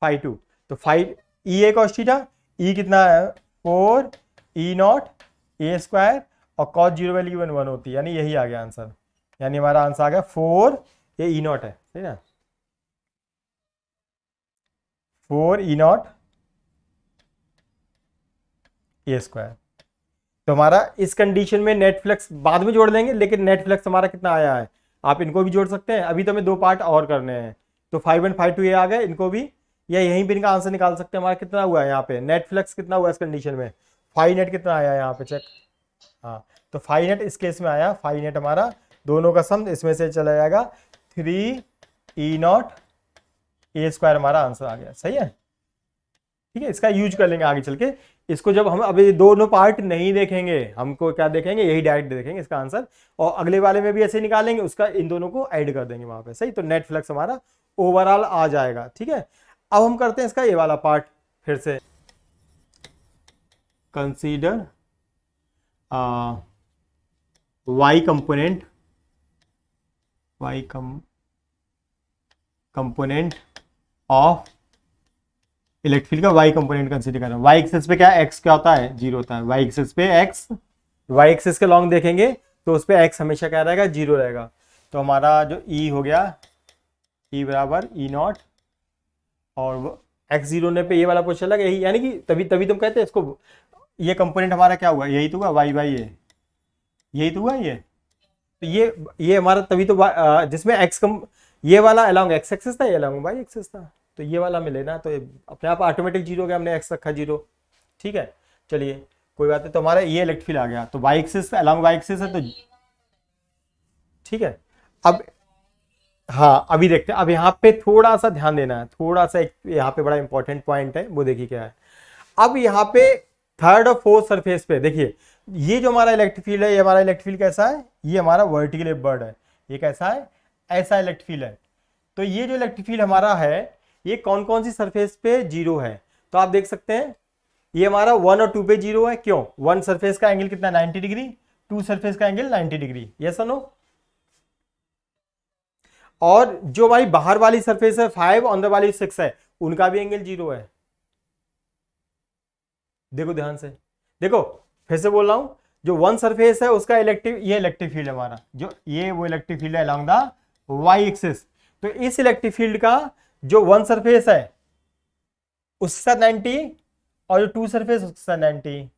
फाई 2। तो phi E A cos theta, ई कितना है 4 ई नॉट ए स्क्वायर और कॉस 0 वैल्यू 1 होती है, यानी यही आ गया आंसर। यानी हमारा आंसर आ गया 4, ये ई नॉट है, ठीक है, 4 ई नॉट ए स्क्वायर। तो हमारा इस कंडीशन में नेट फ्लक्स बाद में जोड़ देंगे, लेकिन नेट फ्लक्स हमारा कितना आया है, आप इनको भी जोड़ सकते हैं। अभी तो हमें 2 पार्ट और करने हैं, तो 5 1 5 2 ये आ गए, इनको भी, या यहीं पे इनका आंसर निकाल सकते हैं। हमारा कितना हुआ है यहाँ पे नेट फ्लक्स, कितना हुआ इस कंडीशन में, 5 नेट कितना आया है यहाँ पे चेक। हाँ, तो 5 नेट इस केस में आया, 5 नेट हमारा दोनों का सम इसमें से चला जाएगा, 3 ई नॉट ए स्क्वायर हमारा आंसर आ गया, सही है, ठीक है। इसका यूज कर लेंगे आगे चल के, इसको जब हम अभी दोनों पार्ट नहीं देखेंगे, हमको क्या देखेंगे, यही डायरेक्ट देखेंगे इसका आंसर, और अगले वाले में भी ऐसे निकालेंगे, उसका इन दोनों को ऐड कर देंगे वहां पे, सही। तो नेट फ्लक्स हमारा ओवरऑल आ जाएगा, ठीक है। अब हम करते हैं इसका ये वाला पार्ट फिर से, consider y component, y component of electric field का वाई कंपोनेंट कंसीडर कर रहे हैं। वाई एक्सिस पे क्या है, एक्स क्या होता है, 0 होता है। वाई एक्सिस पे एक्स, वाई एक्सिस के लॉन्ग देखेंगे तो उस पे एक्स हमेशा क्या रहेगा, 0 रहेगा। तो हमारा जो ई हो गया, ई बराबर ई नॉट, और एक्स 0 होने पे ये वाला पोजीशन लगा, यही यानी कि तभी तुम कहते हैं इसको, ये कंपोनेंट हमारा क्या हुआ, यही तो हुआ वाई बाई ए, यही तो हुआ ये। तो ये हमारा तभी तो जिसमें एक्स कम, ये वाला अलॉन्ग एक्स एक्सिस था, ये अलॉन्ग वाई एक्सिस था, तो ये वाला मिले ना, तो अपने आप ऑटोमेटिक 0 हो गया, हमने एक्स रखा 0, ठीक है। चलिए कोई बात नहीं, तो हमारा ये इलेक्ट्रिक फील्ड आ गया, तो y axis along y axis है, तो ठीक है। अब हाँ, अभी देखते हैं, अब यहाँ पे थोड़ा सा ध्यान देना है, थोड़ा सा एक यहाँ पे बड़ा इंपॉर्टेंट पॉइंट है, वो देखिए क्या है। अब यहाँ पे थर्ड और फोर्थ सरफेस पे देखिए, ये जो हमारा इलेक्ट्रिक फील्ड है, ये हमारा इलेक्ट्रिक फील्ड कैसा है, ये हमारा वर्टिकल बर्ड है, ये कैसा है, ऐसा इलेक्ट्रिक फील्ड है। तो ये जो इलेक्ट्रिक फील्ड हमारा है, ये कौन कौन सी सरफेस पे 0 है, तो आप देख सकते हैं ये हमारा 1 और 2 पे 0 है, क्यों, 1 सरफेस का एंगल कितना 90 डिग्री, 2 सरफेस का एंगल 90 डिग्री, यस और नो। और जो हमारी बाहर वाली सरफेस है 5, अंदर वाली 6 है, उनका भी एंगल 0 है। देखो ध्यान से, देखो फिर से बोल रहा हूं, जो 1 सरफेस है उसका इलेक्ट्रिक, ये इलेक्ट्रिक फील्ड है हमारा, जो ये वो इलेक्ट्रिक फील्ड है अलोंग द वाई एक्सिस। तो इस इलेक्ट्रिक फील्ड का जो 1 सरफेस है उसका 90 और जो 2 सरफेस उसका 90,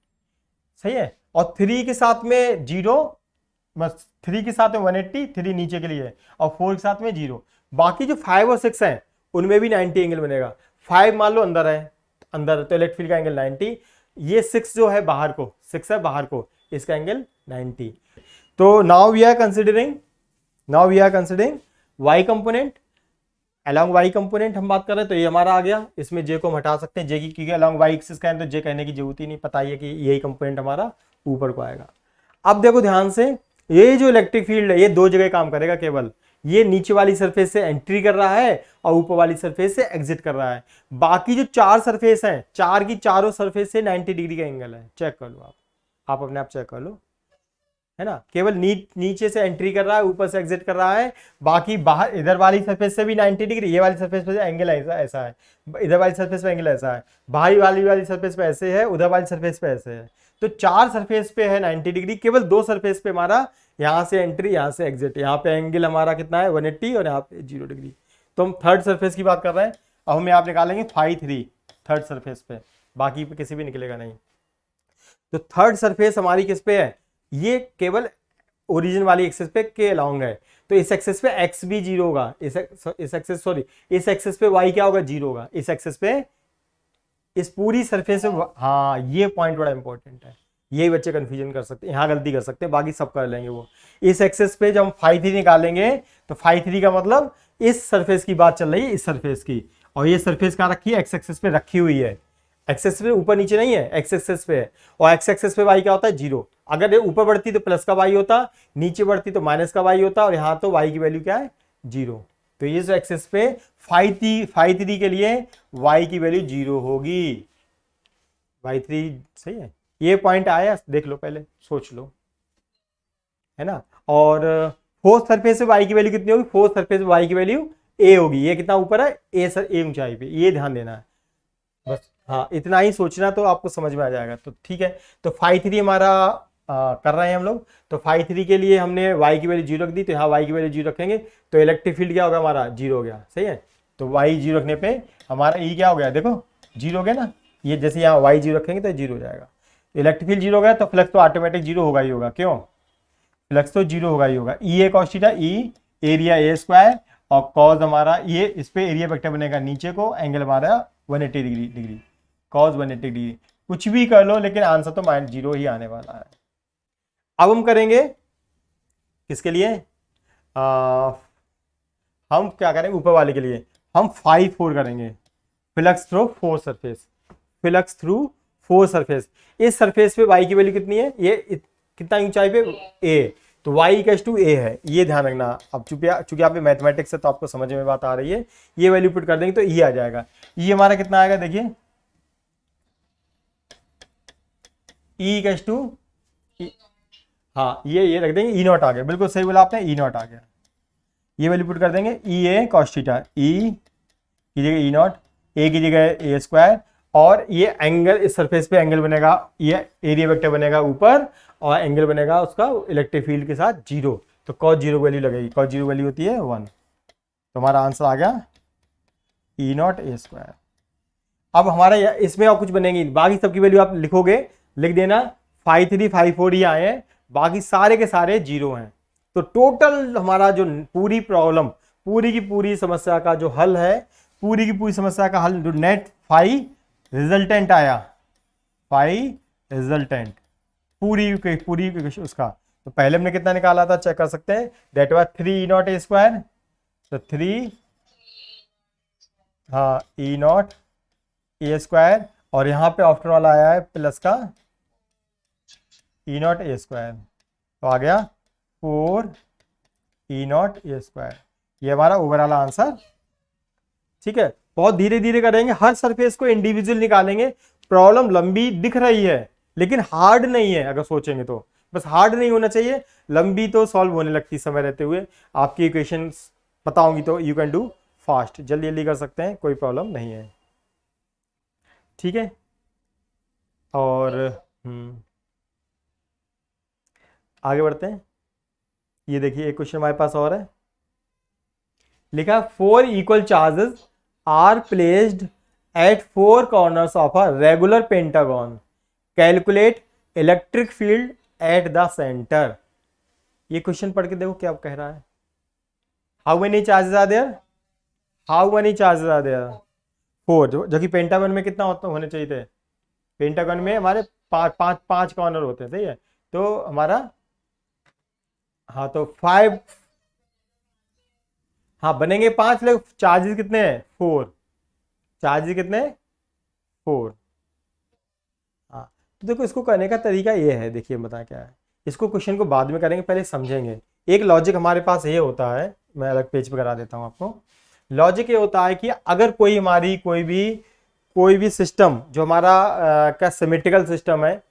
सही है। और 3 के साथ में 0, बस 3 के साथ में 180, 3 नीचे के लिए, और 4 के साथ में 0। बाकी जो 5 और 6 है उनमें भी 90 एंगल बनेगा। 5 मान लो अंदर है, अंदर तो इलेक्ट्रिक फील्ड का एंगल 90, ये 6 जो है बाहर को, 6 है बाहर को, इसका एंगल 90। तो now we are considering now we are considering y component, along y component हम बात कर रहे हैं, तो ये हमारा आ गया, इसमें जे को हम हटा सकते हैं, जे की, क्योंकि अलॉन्ग वाई एक्सिस का है तो जे कहने की जरूरत ही नहीं, पता ही है कि यही कंपोनेंट हमारा ऊपर को आएगा। अब देखो ध्यान से, ये जो इलेक्ट्रिक फील्ड है ये दो जगह काम करेगा केवल, ये नीचे वाली सरफेस से एंट्री कर रहा है और ऊपर वाली सरफेस से एग्जिट कर रहा है। बाकी जो चार सरफेस हैं, चार की चारों सरफेस से 90 डिग्री का एंगल है, चेक कर लो आप अपने आप चेक कर लो, है ना। केवल नीचे से एंट्री कर रहा है, ऊपर से एग्जिट कर रहा है, बाकी बाहर इधर वाली सरफेस से भी 90 डिग्री, ये वाली सरफेस पे एंगल ऐसा है, इधर वाली सरफेस पे एंगल ऐसा है, बाहरी वाली सरफेस पे ऐसे है, उधर वाली सरफेस पे ऐसे है। तो चार सरफेस पे है 90 डिग्री, केवल दो सरफेस पे हमारा यहाँ से एंट्री यहाँ से एग्जिट, यहाँ पे एंगल हमारा कितना है 180 और यहाँ पे 0 डिग्री। तो हम थर्ड सरफेस की बात कर रहे हैं। अब हम यहाँ निकालेंगे फाई 3 थर्ड सरफेस पे, बाकी पे किसी भी निकलेगा नहीं। तो थर्ड सरफेस हमारी किस पे है, ये केवल ओरिजिन वाली एक्सेस पे के अलोंग है, तो इस एक्सेस पे एक्स भी 0 होगा, इस एक्सेस सॉरी इस एक्सेस पे वाई क्या होगा 0 होगा, इस एक्सेस पे इस पूरी सरफेस में। हाँ ये पॉइंट बड़ा इंपॉर्टेंट है, यही बच्चे कंफ्यूजन कर सकते हैं, यहाँ गलती कर सकते हैं, बाकी सब कर लेंगे वो। इस एक्सेस पे जब हम फाई 3 निकालेंगे तो फाई 3 का मतलब इस सरफेस की बात चल रही है, इस सरफेस की, और ये सरफेस कहाँ रखी है, एक्स एक्सेस पे रखी हुई है, एक्सेस पे ऊपर नीचे नहीं है, एक्स एक्सेस पे है, और एक्स एक्सेस पे वाई क्या होता है 0। अगर ये ऊपर बढ़ती तो प्लस का वाई होता, नीचे बढ़ती तो माइनस का वाई होता, और यहाँ तो वाई की वैल्यू क्या है 0। तो ये जो एक्सेस पे फाई 3 के लिए वाई की वैल्यू 0 होगी, वाई 3 सही है। ये पॉइंट आया, देख लो पहले, सोच लो, है ना। और फोर्थ सरफेस पे वाई की वैल्यू कितनी होगी, फोर्थ सरफेस पे वाई की वैल्यू ए होगी, ये कितना ऊपर है ए, सर ए ऊंचाई पे, ये ध्यान देना है बस। हाँ इतना ही सोचना तो आपको समझ में आ जाएगा। तो ठीक है, तो फाई 3 हमारा कर रहे हैं हम लोग। तो फाई 3 के लिए हमने y की वैल्यू 0 रख दी, तो यहाँ y की वैल्यू 0 रखेंगे तो इलेक्ट्रिक फील्ड क्या होगा हमारा 0 हो गया, सही है। तो y 0 रखने पे हमारा E क्या हो गया, देखो 0 हो गया ना, ये जैसे यहाँ y 0 रखेंगे तो 0 हो जाएगा। इलेक्ट्रिक फील्ड 0 हो गया तो फ्लक्स तो ऑटोमेटिक 0 होगा ही होगा, क्यों, फ्लक्स तो 0 होगा ही होगा। E A cos theta, E area A square, और कॉज हमारा ये इस पे एरिया वेक्टर बनेगा नीचे को, एंगल हमारा 180 डिग्री कॉज 180 डिग्री, कुछ भी कर लो लेकिन आंसर तो -0 ही आने वाला है। अब हम करेंगे किसके लिए, हम क्या करेंगे ऊपर वाले के लिए, हम फाई 4 करेंगे, flux through 4 surface, flux through 4 surface. इस सरफेस पे y की वैल्यू कितनी है, ये कितना ऊंचाई पे a, तो y इक्वल्स टू a है, ये ध्यान रखना। अब चूंकि आप मैथमेटिक्स है तो आपको समझ में बात आ रही है, ये वैल्यू पुट कर देंगे तो ये आ जाएगा। ये हमारा कितना आएगा देखिए, e इक्वल्स टू, हाँ ये रख देंगे, ई नॉट आ गया, बिल्कुल सही बोला आपने, ई नॉट आ गया। ये वैल्यू पुट कर देंगे, ई ए कॉस थीटा, ई की जगह ई नॉट, ए की जगह ए स्क्वायर, और ये एंगल इस सरफेस पे एंगल बनेगा, ये एरिया वेक्टर बनेगा ऊपर, और एंगल बनेगा उसका इलेक्ट्रिक फील्ड के साथ 0, तो कॉस 0 वैल्यू लगेगी, कॉस 0 वैल्यू होती है 1, तो हमारा आंसर आ गया ई नॉट ए स्क्वायर। अब हमारा इसमें और कुछ बनेगी, बाकी सबकी वैल्यू आप लिखोगे, लिख देना फाई 3 फाई 4 ही आए हैं, बाकी सारे के सारे 0 हैं। तो टोटल हमारा जो पूरी प्रॉब्लम, पूरी की पूरी समस्या का जो हल है, पूरी की पूरी समस्या का हल, जो नेट फाई रिजल्टेंट आया, फाई रिजल्टेंट पूरी पूरी उसका, तो पहले हमने कितना निकाला था चेक कर सकते हैं, that was 3 E naught A square, तो 3 हाँ ई नॉट ए स्क्वायर, और यहाँ पे आफ्टर वाला आया है प्लस का ई नॉट ए स्क्वायर, तो आ गया 4 ई नॉट ए स्क्वायर, ये हमारा ओवरऑल आंसर। ठीक है, बहुत धीरे धीरे करेंगे, हर सरफेस को इंडिविजुअल निकालेंगे। प्रॉब्लम लंबी दिख रही है लेकिन हार्ड नहीं है, अगर सोचेंगे तो, बस हार्ड नहीं होना चाहिए, लंबी तो सॉल्व होने लगती समय रहते हुए। आपकी इक्वेशंस पता होंगी तो यू कैन डू फास्ट, जल्दी जल्दी कर सकते हैं, कोई प्रॉब्लम नहीं है। ठीक है, और आगे बढ़ते हैं। ये देखिए एक क्वेश्चन हमारे पास और है, लिखा 4 equal charges are placed at 4 corners of a regular pentagon, calculate electric field at the centre. ये क्वेश्चन पढ़ के देखो क्या कह रहा है, how many charges are there, how many charges are there 4, जो कि पेंटागन में कितना होने चाहिए थे, पेंटागन में हमारे पांच कॉर्नर होते हैं, सही है। तो हमारा हाँ तो 5 हाँ बनेंगे 5, लेकिन चार्जेस कितने हैं 4, चार्जेस कितने 4। हाँ तो देखो इसको करने का तरीका ये है, देखिए बता क्या है, इसको क्वेश्चन को बाद में करेंगे, पहले समझेंगे। एक लॉजिक हमारे पास ये होता है, मैं अलग पेज पे करा देता हूँ आपको। लॉजिक ये होता है कि अगर कोई हमारी कोई भी सिस्टम जो हमारा क्या सिमेट्रिकल सिस्टम है,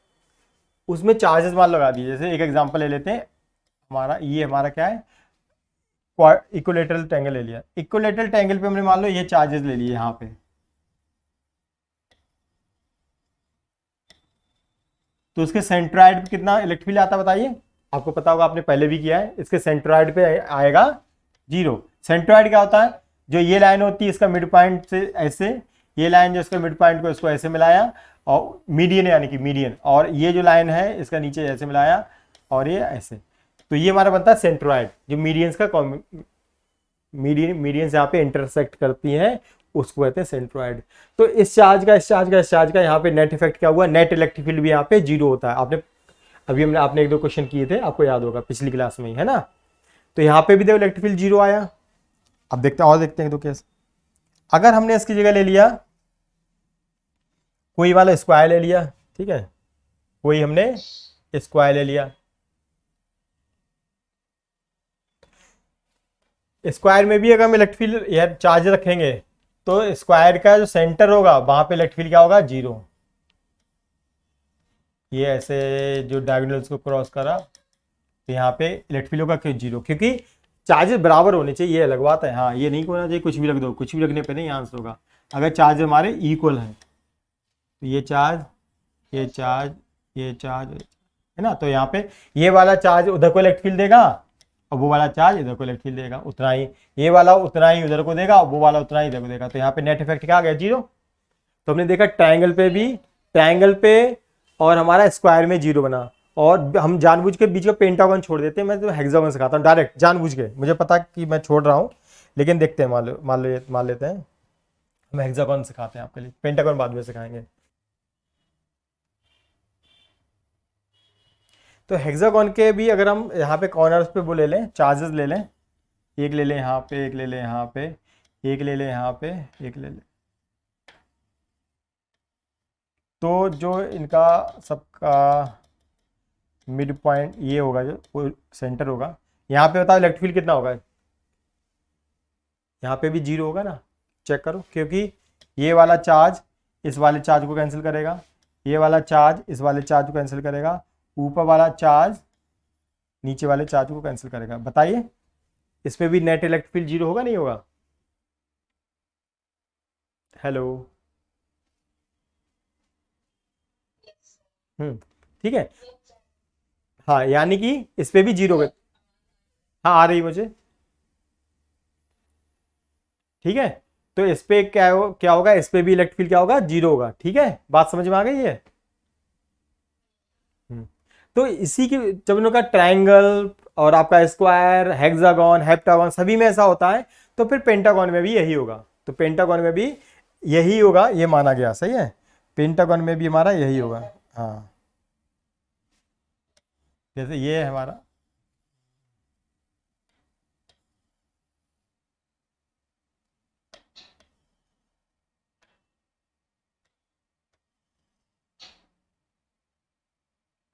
उसमें चार्जेस मान लगा दिए, जैसे एक एग्जांपल ले लेते हैं, हमारा क्या है, इक्विलेटरल ट्रायंगल ले लिया। इक्विलेटरल ट्रायंगल पे हमने मान लो ये चार्जेस ले लिए यहाँ पे, तो उसके सेंट्रॉइड पे कितना इलेक्ट्रिक फील्ड आता है बताइए। आपको पता होगा, आपने पहले भी किया है, इसके सेंट्रॉइड पे आएगा 0। सेंट्रॉइड क्या होता है, जो ये लाइन होती है इसका मिड पॉइंट से ऐसे, ये लाइन जो इसका मिड पॉइंट को इसको ऐसे मिलाया, और मीडियन यानी कि मीडियन, और ये जो लाइन है इसका नीचे ऐसे मिलाया, और ये ऐसे, तो ये हमारा बनता है सेंट्रॉइड, जो मीडियंस का मीडियंस यहाँ पे इंटरसेक्ट करती हैं, उसको कहते हैं सेंट्रॉइड। तो इस चार्ज का यहाँ पे नेट इफेक्ट क्या हुआ, नेट इलेक्ट्रिक फील्ड भी यहाँ पे 0 होता है। आपने 1-2 क्वेश्चन किए थे, आपको याद होगा पिछली क्लास में ही, है ना। तो यहाँ पे भी देखो इलेक्ट्रिक फील्ड 0 आया। अब देखते हैं तो कैसे, अगर हमने इसकी जगह ले लिया कोई वाला स्क्वायर ले लिया, ठीक है, कोई हमने स्क्वायर ले लिया, स्क्वायर में भी अगर हम इलेक्ट्रिक फील्ड या चार्ज रखेंगे, तो स्क्वायर का जो सेंटर होगा वहां पे इलेक्ट्रिक फील्ड क्या होगा 0। ये ऐसे जो डायगोनल्स को क्रॉस करा, तो यहाँ पे इलेक्ट्रिक फील्ड होगा क्यों 0, क्योंकि चार्जेस बराबर होने चाहिए, ये अलग बात है। हाँ ये नहीं होना चाहिए कुछ भी रख दो, कुछ भी रखने पे नहीं आंसर होगा। अगर चार्ज हमारे इक्वल है, तो ये चार्ज ये चार्ज ये चार्ज है ना, तो यहाँ पे ये वाला चार्ज उधर को इलेक्ट्रिक फील्ड देगा, और वो वाला चार्ज इधर को इलेक्ट्रिक फील्ड देगा उतना ही, ये वाला उतना ही उधर को देगा, और वो वाला उतना ही इधर को देगा, तो यहाँ पे नेट इफेक्ट क्या आ गया 0। तो हमने देखा ट्रायंगल पे और हमारा स्क्वायर में 0 बना, और हम जानबूझ के बीच का पेंटागन छोड़ देते हैं। मैं तो हेक्सागन सिखाता हूँ डायरेक्ट, जानबूझ के, मुझे पता कि मैं छोड़ रहा हूँ, लेकिन देखते हैं, मान लेते हैं हम हेक्सागन सिखाते हैं आपके लिए, पेंटागन बाद में सिखाएंगे। तो हेक्सागन के भी अगर हम यहाँ पे कॉर्नर्स पे वो ले लें, चार्जेस ले लें, एक ले लें यहाँ पे, एक ले लें यहाँ पे, एक ले लें यहाँ पे, एक ले लें, तो जो इनका सबका मिड पॉइंट ये होगा, जो सेंटर होगा, यहाँ पे बताओ इलेक्ट्रिक फील्ड कितना होगा, यहाँ पे भी 0 होगा ना, चेक करो, क्योंकि ये वाला चार्ज इस वाले चार्ज को कैंसिल करेगा, ये वाला चार्ज इस वाले चार्ज को कैंसिल करेगा, ऊपर वाला चार्ज नीचे वाले चार्ज को कैंसिल करेगा। बताइए इस पे भी नेट इलेक्ट्रिक फील्ड 0 होगा नहीं होगा। हेलो, ठीक है, हाँ यानी कि इस पे भी 0 होगा। हाँ आ रही मुझे, ठीक है, तो इस पे क्या होगा, इस पे भी इलेक्ट्रिक फील्ड क्या होगा 0 होगा। ठीक है, बात समझ में आ गई है। तो इसी की जब इनका ट्रायंगल और आपका स्क्वायर, हेक्सागन, हेप्टागन सभी में ऐसा होता है, तो फिर पेंटागन में भी यही होगा। तो पेंटागन में भी यही होगा, ये माना गया, सही है, पेंटागन में भी हमारा यही होगा। हाँ जैसे ये है हमारा,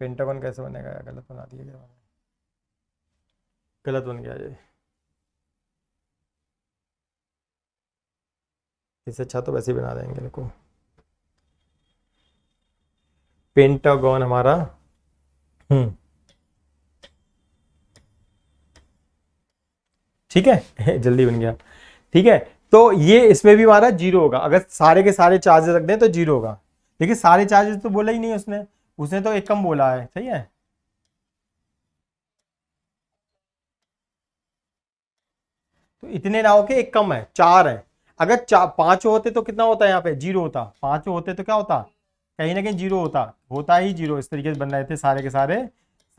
पेंटागन कैसे बनेगा, गलत बना दिया गया, गलत बन गया ये, इससे अच्छा तो वैसे ही बना देंगे। देखो पेंटागन हमारा ठीक है जल्दी बन गया। ठीक है, तो ये इसमें भी हमारा 0 होगा, अगर सारे के सारे चार्जेस रख दें तो 0 होगा। देखिए सारे चार्जेस तो बोला ही नहीं उसने, उसने तो एक कम बोला है, सही है। तो इतने ना होके एक कम है, 4 है। अगर 5 होते तो कितना होता है, यहाँ पे 0 होता, 5 होते तो क्या होता, कहीं ना कहीं 0 होता ही 0, इस तरीके से बन रहे थे सारे के सारे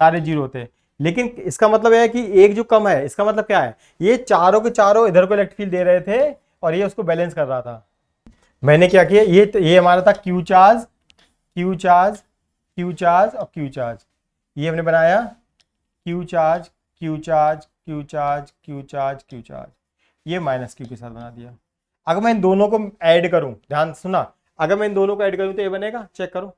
0 होते। लेकिन इसका मतलब है कि एक जो कम है, इसका मतलब क्या है, ये चारों के चारों इधर को इलेक्ट्रिक फील्ड दे रहे थे, और ये उसको बैलेंस कर रहा था। मैंने क्या किया, ये हमारा था Q charge, Q charge, Q charge और क्यू चार्ज, ये हमने बनाया Q charge, Q charge, Q charge, Q charge, Q charge. ये माइनस क्यू के साथ बना दिया। अगर मैं इन दोनों को ऐड करूं, ध्यान सुना, अगर मैं इन दोनों को ऐड करूं तो ये बनेगा, चेक करो।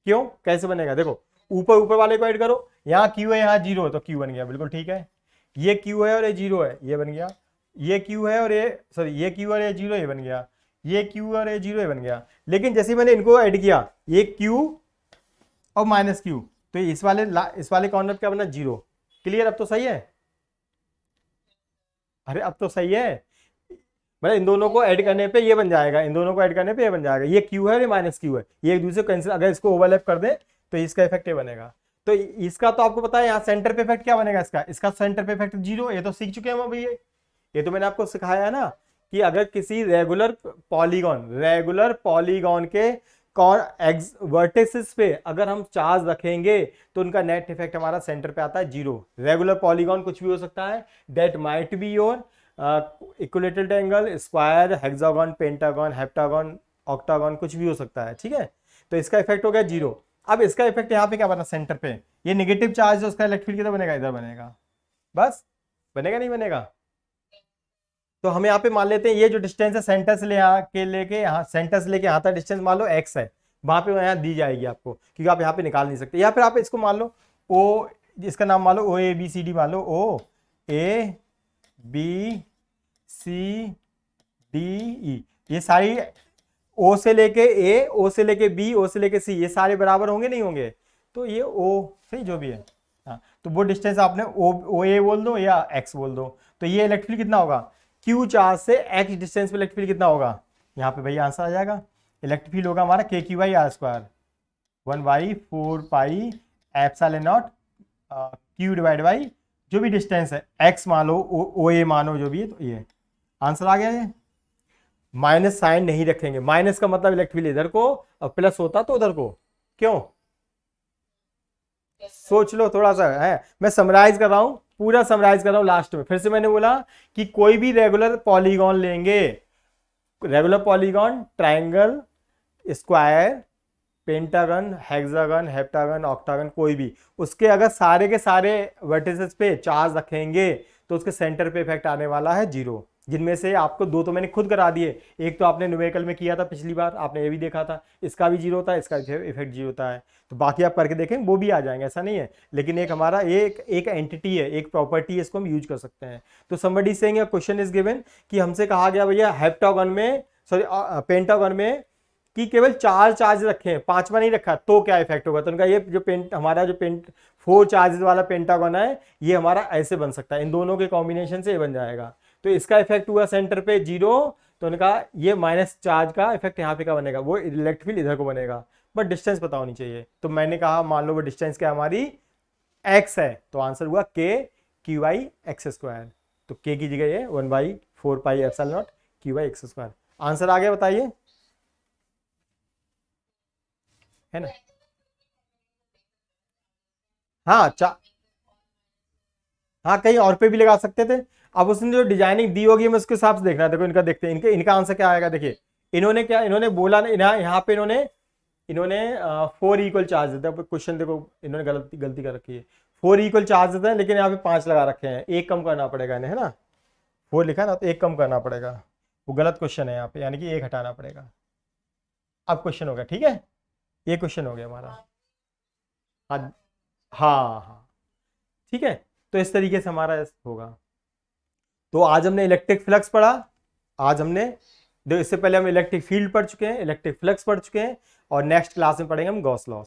क्यों, कैसे बनेगा, देखो ऊपर ऊपर वाले को ऐड करो, यहाँ क्यू है यहाँ जीरो है तो क्यू बन गया, बिल्कुल ठीक है। ये क्यू है और ये जीरो है, ये बन गया। ये क्यू है और ये सॉरी ये क्यू और ये जीरो, ये बन गया। ये क्यू और ये जीरो, ये बन गया। लेकिन जैसे मैंने इनको ऐड किया, ये क्यू और माइनस क्यू, तो इस वाले कॉर्नर क्या बना, जीरो। क्लियर, अब तो सही है। अरे अब तो सही है, मतलब इन दोनों को ऐड करने पे ये बन जाएगा, इन दोनों को ऐड करने पे ये बन जाएगा। ये क्यू है और ये माइनस क्यू है, ये एक दूसरे को कैंसिल, अगर इसको ओवरलैप कर दे तो इसका इफेक्ट ये बनेगा। तो इसका तो आपको पता है, यहाँ सेंटर पे इफेक्ट क्या बनेगा, इसका सेंटर पे इफेक्ट जीरो। ये तो सीख चुके हैं हम अभी, ये तो मैंने आपको सिखाया है ना कि अगर किसी रेगुलर पॉलीगॉन के वर्टिसेस पे अगर हम चार्ज रखेंगे तो उनका नेट इफेक्ट हमारा सेंटर पे आता है जीरो। रेगुलर पॉलीगॉन कुछ भी हो सकता है, that might be your equilateral triangle, square, hexagon, pentagon, heptagon, octagon, कुछ भी हो सकता है, ठीक है। तो इसका इफेक्ट हो गया जीरो। अब इसका इफेक्ट यहाँ पे क्या बना, सेंटर पे ये नेगेटिव चार्ज है, उसका इलेक्ट्रिक फील्ड किधर बनेगा, इधर बनेगा। बस, बनेगा नहीं बनेगा। तो हम यहाँ पे मान लेते हैं ये जो डिस्टेंस है सेंटर से लेके यहाँ, सेंटर से लेके यहाँ तक डिस्टेंस मान लो x है, वहां पे यहाँ दी जाएगी आपको, क्योंकि आप यहाँ पे निकाल नहीं सकते। या फिर आप इसको मान लो ओ, इसका नाम मान लो ओ ए बी सी डी, मान लो ओ A B C D E, ये सारी ओ से लेके ए, ओ से लेके बी, ओ से लेके सी, ये सारे बराबर होंगे नहीं होंगे, तो ये ओ सही जो भी है, हाँ, तो वो डिस्टेंस आपने ओ ए बोल दो या एक्स बोल दो। तो ये इलेक्ट्रिक फील्ड कितना होगा, क्यू चार्ज से एक्स डिस्टेंस पे इलेक्ट्रिक फील्ड कितना होगा, यहाँ पे भैया आंसर आ जाएगा। इलेक्ट्रिक फील्ड होगा हमारा के Q by R square, 1/4 pi epsilon naught Q divide by जो भी डिस्टेंस है, एक्स मान लो, ओ ए मानो, जो भी है, तो ये आंसर आ गया। ये माइनस साइन नहीं रखेंगे, माइनस का मतलब इलेक्ट्रिक फील्ड इधर को और प्लस होता तो उधर को, क्यों, सोच लो थोड़ा सा है। मैं समराइज कर रहा हूं, पूरा समराइज कर रहा हूं लास्ट में। फिर से मैंने बोला कि कोई भी रेगुलर पॉलीगॉन लेंगे, regular polygon, triangle, square, pentagon, hexagon, heptagon, octagon, कोई भी, उसके अगर सारे के सारे वर्टिसेस पे चार्ज रखेंगे तो उसके सेंटर पे इफेक्ट आने वाला है जीरो। जिनमें से आपको दो तो मैंने खुद करा दिए, एक तो आपने न्यूमेरिकल में किया था पिछली बार, आपने ये भी देखा था, इसका भी जीरो होता है, इसका इफेक्ट जीरो होता है, तो बाकी आप करके देखें वो भी आ जाएंगे, ऐसा नहीं है। लेकिन एक हमारा एक एंटिटी है, एक प्रॉपर्टी है, इसको हम यूज कर सकते हैं। तो somebody saying question is given कि हमसे कहा गया भैया हेप्टागन में, सॉरी पेंटागन में, कि केवल चार चार्ज रखे हैं, पांचवा नहीं रखा, तो क्या इफेक्ट होगा। तो उनका ये जो हमारा जो 4 चार्जेस वाला पेंटागन है, ये हमारा ऐसे बन सकता है, इन दोनों के कॉम्बिनेशन से ये बन जाएगा। तो इसका इफेक्ट हुआ सेंटर पे जीरो, तो उनका ये माइनस चार्ज का इफेक्ट यहाँ पे क्या बनेगा, वो इलेक्ट्रिक फील्ड इधर को बनेगा, बट डिस्टेंस पता होनी चाहिए। तो मैंने कहा मान लो वो डिस्टेंस क्या हमारी एक्स है, तो आंसर हुआ के क्यू बाई एक्स स्क्वायर। तो के की जगह ये 1/4 pi epsilon naught q by x square. Answer आ गया, बताइए, है ना। हाँ हाँ, कहीं और पे भी लगा सकते थे। अब उसने जो डिजाइनिंग दी होगी मैं उसके हिसाब से देखना, देखो इनका देखते हैं, इनका आंसर क्या आएगा। देखिए इन्होंने क्या, इन्होंने बोला यहाँ पे इन्होंने 4 इक्वल चार्ज देते हैं। क्वेश्चन देखो इन्होंने गलती कर रखी है, 4 इक्वल चार्ज देते हैं, लेकिन यहाँ पे 5 लगा रखे हैं, एक कम करना पड़ेगा इन्हें, है ना, 4 लिखा है ना, तो एक कम करना पड़ेगा, वो गलत क्वेश्चन है यहाँ पे, यानी कि एक हटाना पड़ेगा। अब क्वेश्चन हो गया, ठीक है, ये क्वेश्चन हो गया हमारा। हाँ हाँ हाँ, ठीक है। तो इस तरीके से हमारा होगा। तो आज हमने इलेक्ट्रिक फ्लक्स पढ़ा, आज हमने, इससे पहले हम इलेक्ट्रिक फील्ड पढ़ चुके हैं, इलेक्ट्रिक फ्लक्स पढ़ चुके हैं, और नेक्स्ट क्लास में पढ़ेंगे हम गॉस लॉ।